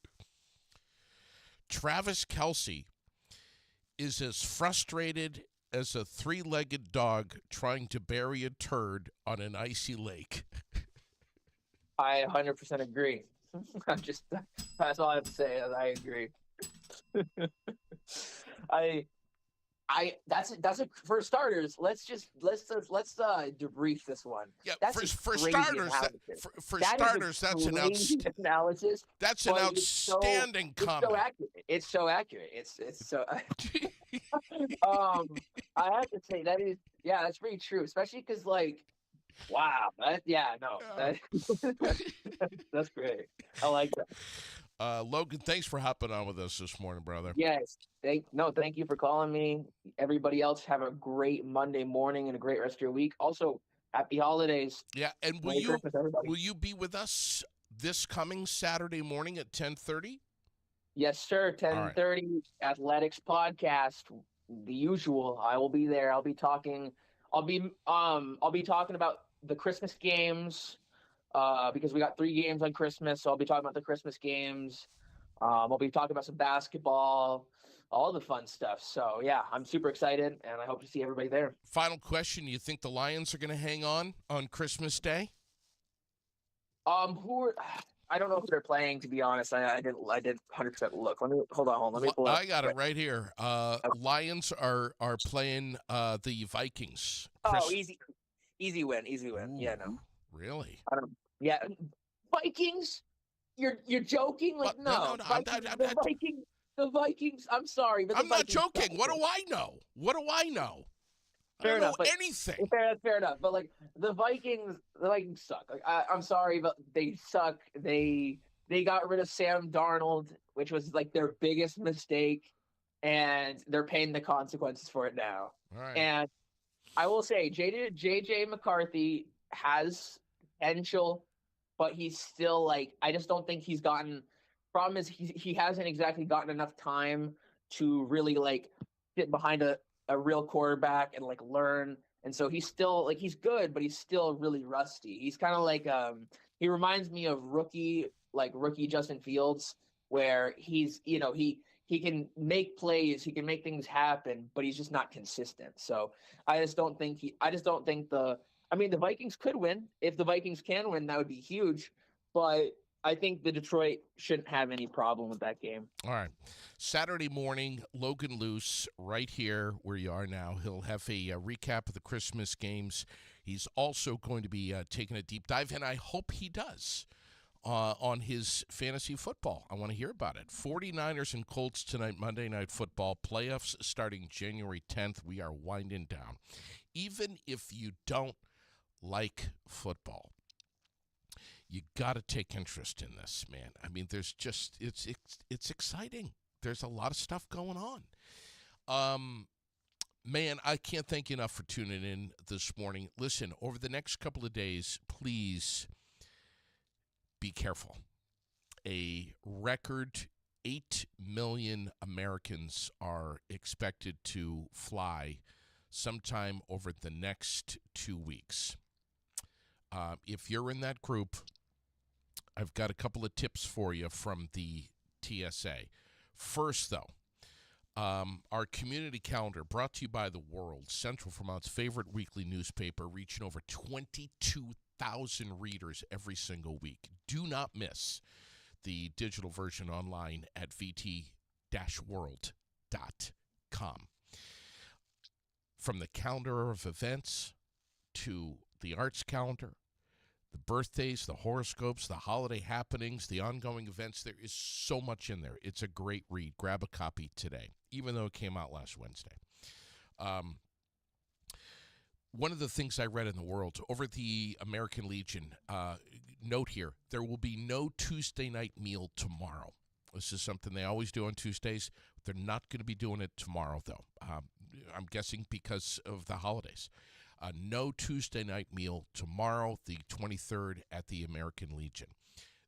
Travis Kelce is as frustrated as a 3-legged dog trying to bury a turd on an icy lake. I 100% agree. That's all I have to say. I agree. That's for starters. Let's debrief this one. Yeah, that's for starters, that's an analysis. That's an outstanding comment. It's so accurate. It's so. I have to say that's pretty true, especially because wow, that's great. I like that. Logan, thanks for hopping on with us this morning, brother. Yes. Thank you for calling me. Everybody else, have a great Monday morning and a great rest of your week. Also, happy holidays. Yeah, and will you be with us this coming Saturday morning at 10:30? Yes, sir. 10:30 Athletics podcast. The usual. I will be there. I'll be talking about the Christmas games. Because we got 3 games on Christmas, so I'll be talking about the Christmas games. I'll be talking about some basketball, all the fun stuff. So, yeah, I'm super excited, and I hope to see everybody there. Final question. You think the Lions are going to hang on Christmas Day? I don't know who they're playing, to be honest. I didn't 100% look. Hold on. Let me pull up. I got it right here. Lions are playing the Vikings. Easy win. Ooh, yeah, no. Really? Yeah, Vikings. You're joking? No. The Vikings. I'm sorry, but I'm not joking. What do I know? Fair enough. Anything. Fair enough. But the Vikings suck. I'm sorry, but they suck. They got rid of Sam Darnold, which was their biggest mistake, and they're paying the consequences for it now. All right. And I will say, JJ McCarthy has potential, but he's still I just don't think he's gotten. Problem is he hasn't exactly gotten enough time to really sit behind a real quarterback and learn. And so he's still he's good, but he's still really rusty. He's kind of he reminds me of rookie Justin Fields, where he's he can make plays, he can make things happen, but he's just not consistent. So I just don't think the Vikings could win. If the Vikings can win, that would be huge. But I think the Detroit shouldn't have any problem with that game. All right. Saturday morning, Logan Luce, right here where you are now. He'll have a recap of the Christmas games. He's also going to be taking a deep dive, and I hope he does, on his fantasy football. I want to hear about it. 49ers and Colts tonight, Monday Night Football. Playoffs starting January 10th. We are winding down. Even if you don't like football, You got to take interest in this, man. I mean, there's just it's exciting. There's a lot of stuff going on. Man, I can't thank you enough for tuning in this morning. Listen, over the next couple of days, please be careful. A record 8 million Americans are expected to fly sometime over the next 2 weeks. If you're in that group, I've got a couple of tips for you from the TSA. First, though, our community calendar brought to you by The World, Central Vermont's favorite weekly newspaper, reaching over 22,000 readers every single week. Do not miss the digital version online at vt-world.com. From the calendar of events to the arts calendar, the birthdays, the horoscopes, the holiday happenings, the ongoing events, there is so much in there. It's a great read. Grab a copy today, even though it came out last Wednesday. One of the things I read in The World, over at the American Legion, note here, there will be no Tuesday night meal tomorrow. This is something they always do on Tuesdays. They're not going to be doing it tomorrow, though. I'm guessing because of the holidays. No Tuesday night meal tomorrow, the 23rd, at the American Legion.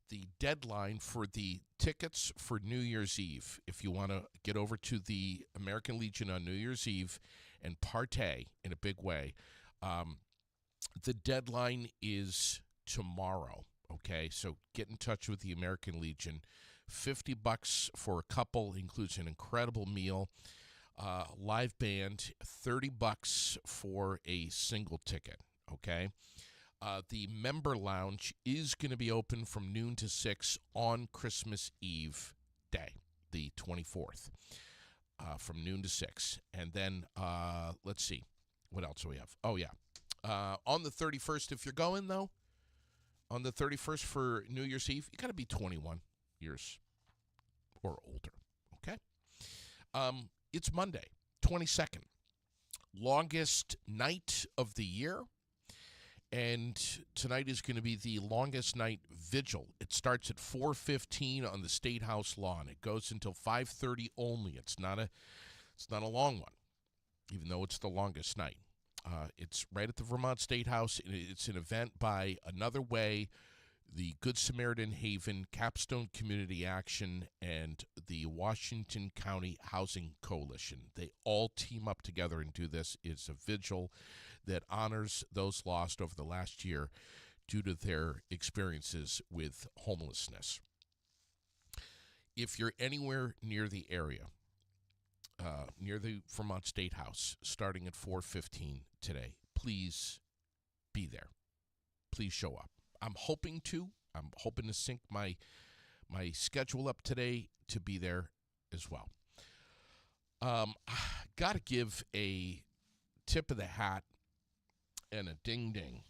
The deadline for the tickets for New Year's Eve, if you want to get over to the American Legion on New Year's Eve and partay in a big way, the deadline is tomorrow, okay? So get in touch with the American Legion. $50 for a couple, includes an incredible meal. Live band, $30 for a single ticket, okay? The member lounge is going to be open from noon to 6 on Christmas Eve day, the 24th, from noon to 6. And then, let's see, what else do we have? Oh, yeah. On the 31st, if you're going, though, on the 31st for New Year's Eve, you got to be 21 years or older, okay? It's Monday, 22nd, longest night of the year, and tonight is going to be the longest night vigil. It starts at 4:15 on the State House lawn. It goes until 5:30 only. It's not a long one, even though it's the longest night. It's right at the Vermont State House. It's an event by Another Way, the Good Samaritan Haven, Capstone Community Action, and the Washington County Housing Coalition. They all team up together and do this. It's a vigil that honors those lost over the last year due to their experiences with homelessness. If you're anywhere near the area, near the Vermont State House, starting at 4:15 today, please be there. Please show up. I'm hoping to sync my schedule up today to be there as well. Got to give a tip of the hat and a ding-ding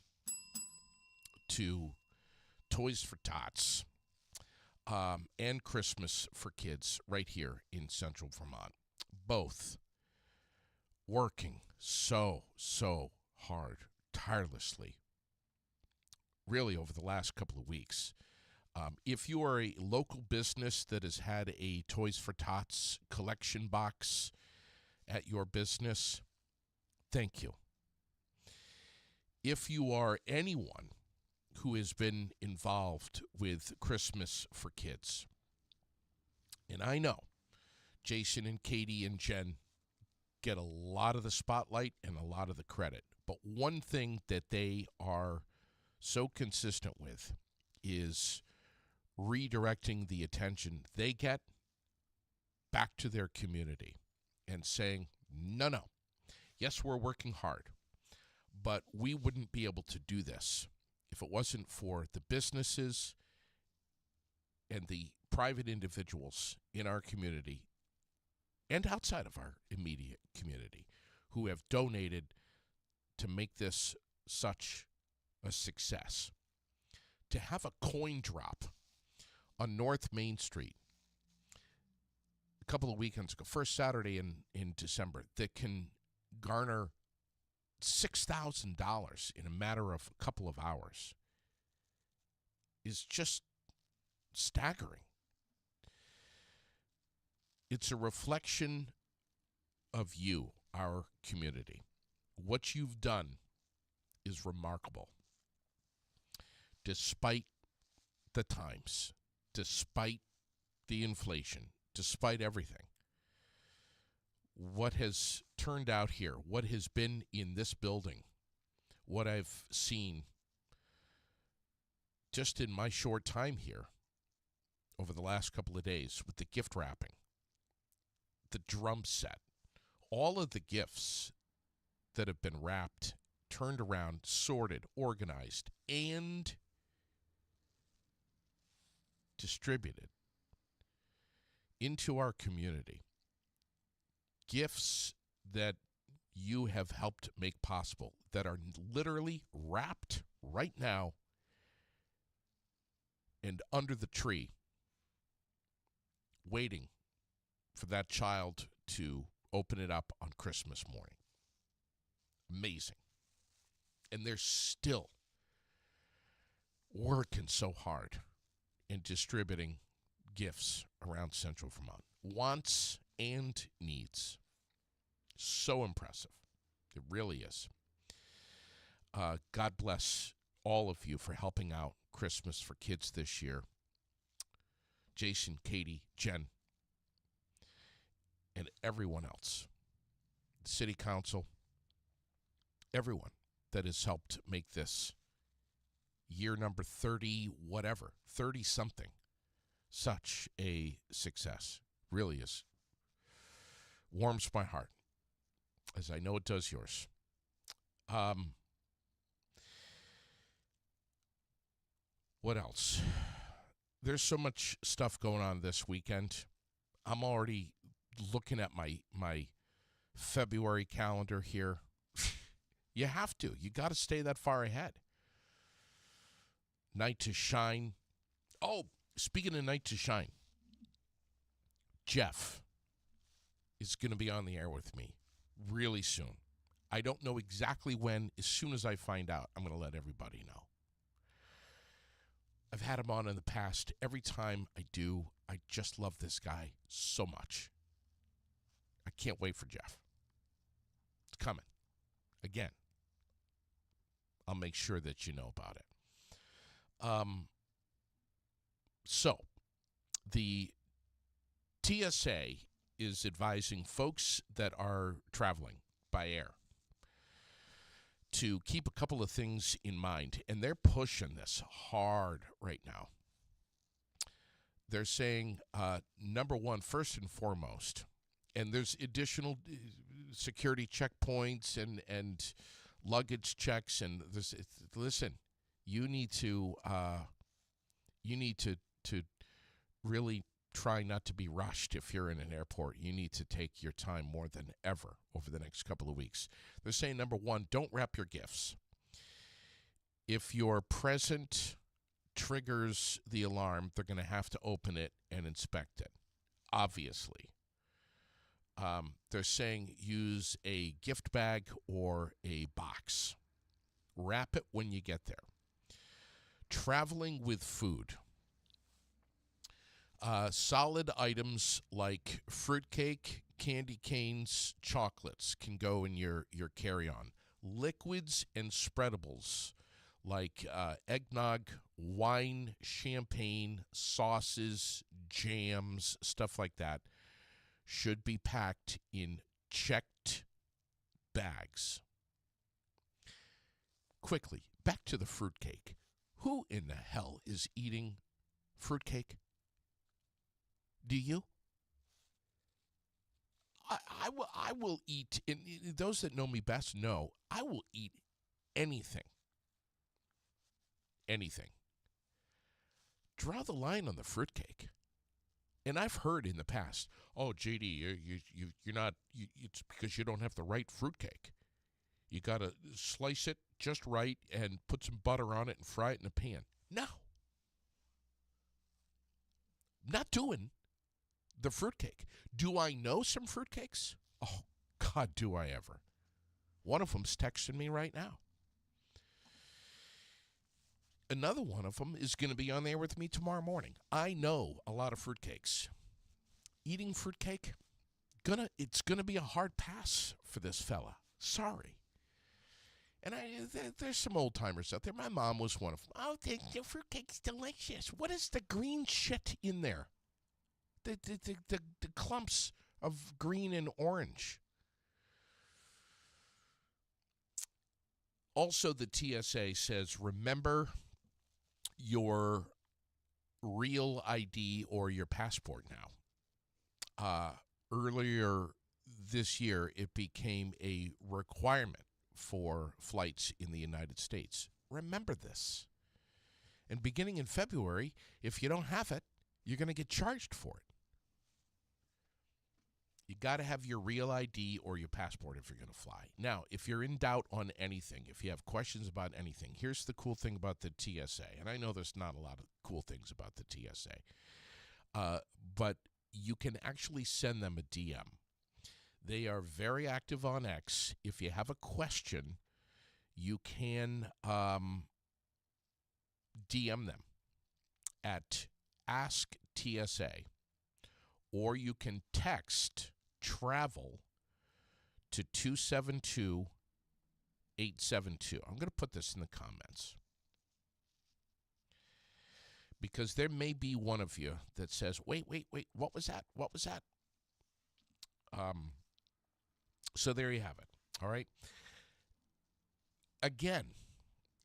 to Toys for Tots and Christmas for Kids right here in Central Vermont. Both working so hard, tirelessly, really over the last couple of weeks. If you are a local business that has had a Toys for Tots collection box at your business, thank you. If you are anyone who has been involved with Christmas for Kids, and I know Jason and Katie and Jen get a lot of the spotlight and a lot of the credit, but one thing that they are so consistent with is redirecting the attention they get back to their community and saying, no, yes, we're working hard, but we wouldn't be able to do this if it wasn't for the businesses and the private individuals in our community and outside of our immediate community who have donated to make this such a success. To have a coin drop on North Main Street a couple of weekends ago, first Saturday in December, that can garner $6,000 in a matter of a couple of hours is just staggering. It's a reflection of you, our community. What you've done is remarkable. Despite the times, despite the inflation, despite everything, what has turned out here, what has been in this building, what I've seen just in my short time here over the last couple of days with the gift wrapping, the drum set, all of the gifts that have been wrapped, turned around, sorted, organized, and distributed into our community. Gifts that you have helped make possible, that are literally wrapped right now and under the tree, waiting for that child to open it up on Christmas morning. Amazing. And they're still working so hard in distributing gifts around Central Vermont. Wants and needs. So impressive. It really is. God bless all of you for helping out Christmas for kids this year. Jason, Katie, Jen, and everyone else. The City Council, everyone that has helped make this year number 30, whatever, 30-something, such a success. Really is. Warms my heart, as I know it does yours. What else? There's so much stuff going on this weekend. I'm already looking at my February calendar here. You have to. You got to stay that far ahead. Night to Shine. Oh, speaking of Night to Shine, Jeff is going to be on the air with me really soon. I don't know exactly when. As soon as I find out, I'm going to let everybody know. I've had him on in the past. Every time I do, I just love this guy so much. I can't wait for Jeff. It's coming. Again, I'll make sure that you know about it. So, the TSA is advising folks that are traveling by air to keep a couple of things in mind, and they're pushing this hard right now. They're saying, number one, first and foremost, and there's additional security checkpoints and luggage checks, and listen, you need to really try not to be rushed if you're in an airport. You need to take your time more than ever over the next couple of weeks. They're saying, number one, don't wrap your gifts. If your present triggers the alarm, they're going to have to open it and inspect it, obviously. They're saying use a gift bag or a box. Wrap it when you get there. Traveling with food. Solid items like fruitcake, candy canes, chocolates can go in your carry-on. Liquids and spreadables like eggnog, wine, champagne, sauces, jams, stuff like that should be packed in checked bags. Quickly, back to the fruitcake. Who in the hell is eating fruitcake? Do you? I will eat, and those that know me best know, I will eat anything. Anything. Draw the line on the fruitcake. And I've heard in the past, oh, JD, you're not, it's because you don't have the right fruitcake. You got to slice it just right and put some butter on it and fry it in a pan. No. Not doing the fruitcake. Do I know some fruitcakes? Oh, God, do I ever. One of them's texting me right now. Another one of them is going to be on there with me tomorrow morning. I know a lot of fruitcakes. Eating fruitcake, it's gonna be a hard pass for this fella. Sorry. And there's some old timers out there. My mom was one of them. Oh, the fruitcake's delicious. What is the green shit in there? The clumps of green and orange. Also, the TSA says, remember your real ID or your passport now. Earlier this year, it became a requirement for flights in the United States. Remember this. And beginning in February, if you don't have it, you're going to get charged for it. You got to have your real ID or your passport if you're going to fly. Now, if you're in doubt on anything, if you have questions about anything, here's the cool thing about the TSA. And I know there's not a lot of cool things about the TSA. But you can actually send them a DM. They are very active on X. If you have a question, you can DM them at Ask TSA, or you can text travel to 272-872. I'm going to put this in the comments, because there may be one of you that says, wait, what was that? What was that? So there you have it. All right. Again,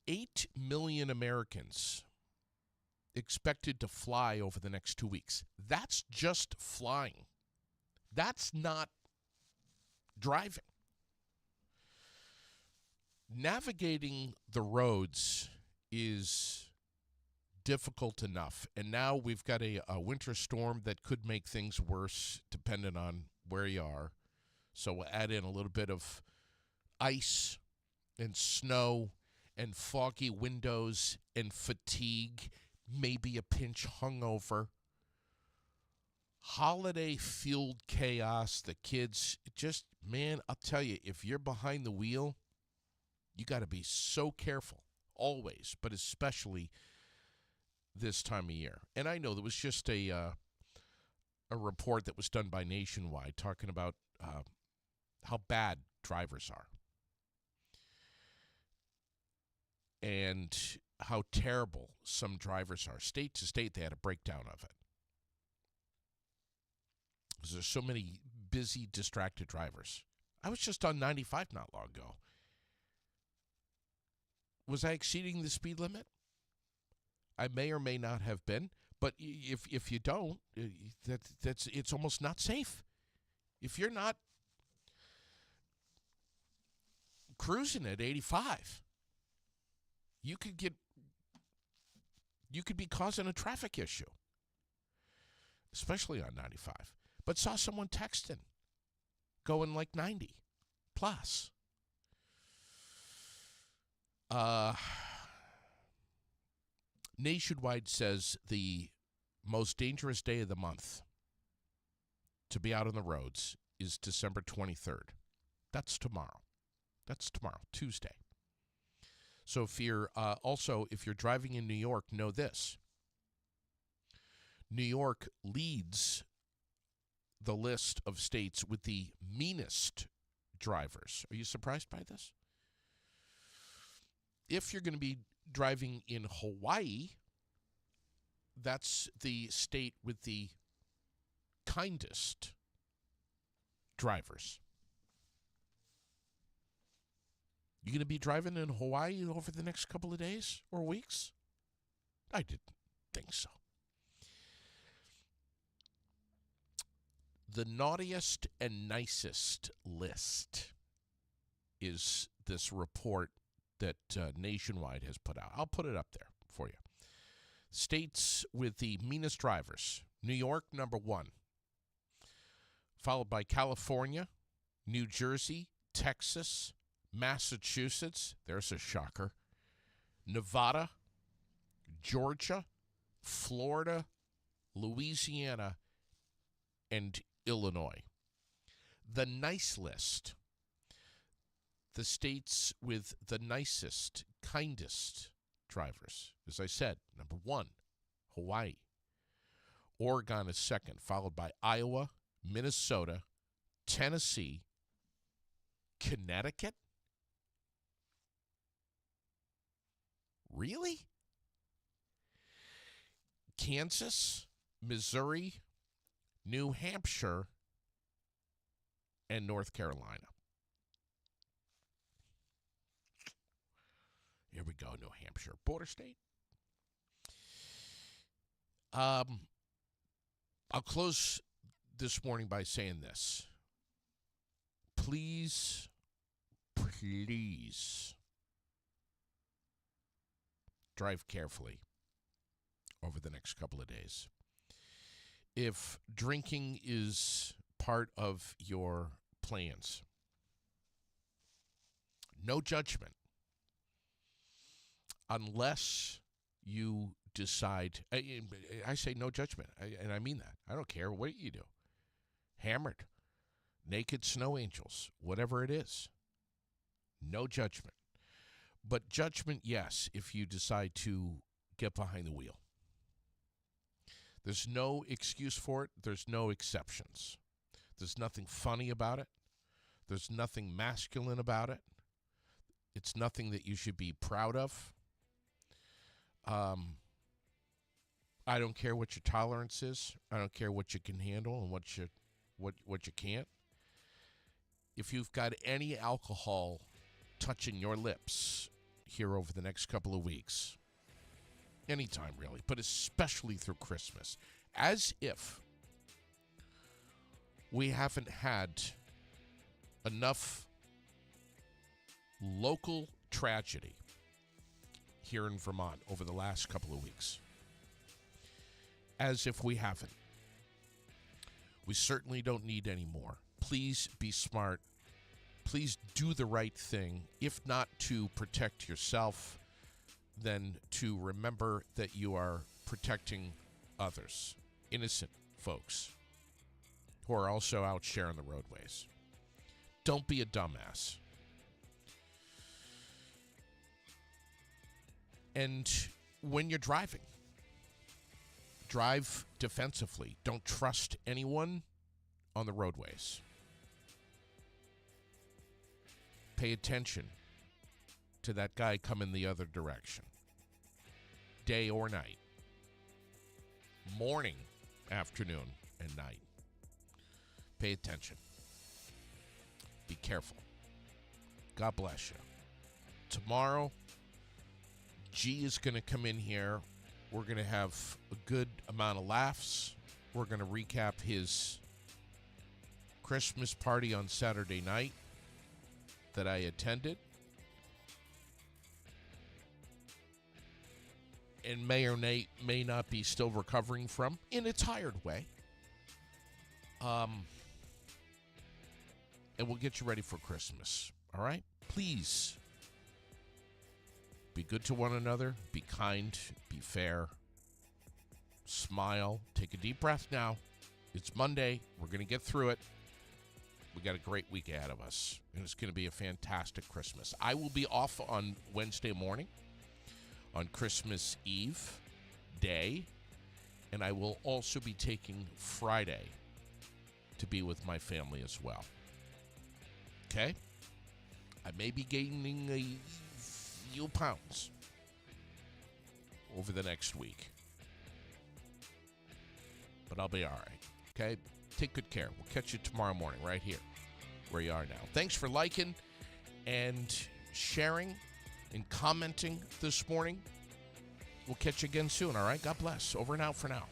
8 million Americans expected to fly over the next 2 weeks. That's just flying. That's not driving. Navigating the roads is difficult enough, and now we've got a winter storm that could make things worse depending on where you are. So we'll add in a little bit of ice and snow and foggy windows and fatigue, maybe a pinch hungover. Holiday-fueled chaos. The kids, just, man, I'll tell you, if you're behind the wheel, you got to be so careful, always, but especially this time of year. And I know there was just a report that was done by Nationwide talking about how bad drivers are and how terrible some drivers are. State to state, they had a breakdown of it. Because there's so many busy, distracted drivers. I was just on 95 not long ago. Was I exceeding the speed limit? I may or may not have been, but if you don't, it's almost not safe. If you're not cruising at 85, you could be causing a traffic issue, especially on 95. But saw someone texting, going like 90 plus. Nationwide says the most dangerous day of the month to be out on the roads is December 23rd. That's tomorrow. Tuesday. So if you're if you're driving in New York, know this. New York leads the list of states with the meanest drivers. Are you surprised by this? If you're going to be driving in Hawaii, that's the state with the kindest drivers. You going to be driving in Hawaii over the next couple of days or weeks? I didn't think so. The naughtiest and nicest list is this report that Nationwide has put out. I'll put it up there for you. States with the meanest drivers. New York, number 1. Followed by California, New Jersey, Texas, Massachusetts. There's a shocker. Nevada, Georgia, Florida, Louisiana, and Illinois. The nice list. The states with the nicest, kindest drivers. As I said, number 1, Hawaii. Oregon is second, followed by Iowa, Minnesota, Tennessee, Connecticut. Really? Kansas, Missouri, New Hampshire, and North Carolina. Here we go, New Hampshire. Border state. I'll close this morning by saying this. Please drive carefully over the next couple of days. If drinking is part of your plans, no judgment. Unless you decide, I say no judgment, and I mean that. I don't care what you do. Hammered, naked snow angels, whatever it is. No judgment. But judgment, yes, if you decide to get behind the wheel. There's no excuse for it. There's no exceptions. There's nothing funny about it. There's nothing masculine about it. It's nothing that you should be proud of. I don't care what your tolerance is. I don't care what you can handle and what you can't. If you've got any alcohol touching your lips here over the next couple of weeks, anytime really, but especially through Christmas, as if we haven't had enough local tragedy here in Vermont over the last couple of weeks. As if we haven't. We certainly don't need any more. Please be smart. Please do the right thing. If not to protect yourself, then to remember that you are protecting others, innocent folks who are also out sharing the roadways. Don't be a dumbass. And when you're driving, drive defensively. Don't trust anyone on the roadways. Pay attention to that guy coming the other direction. Day or night. Morning, afternoon, and night. Pay attention. Be careful. God bless you. Tomorrow, G is going to come in here. We're going to have a good amount of laughs. We're going to recap his Christmas party on Saturday night that I attended. And may or may not be still recovering from in a tired way. And we'll get you ready for Christmas. All right? Please be good to one another. Be kind. Be fair. Smile. Take a deep breath now. It's Monday. We're going to get through it. We got a great week ahead of us. And it's going to be a fantastic Christmas. I will be off on Wednesday morning, on Christmas Eve day. And I will also be taking Friday to be with my family as well. Okay? I may be gaining a few pounds over the next week. But I'll be all right. Okay? Take good care. We'll catch you tomorrow morning right here where you are now. Thanks for liking and sharing and commenting this morning. We'll catch you again soon, all right? God bless. Over and out for now.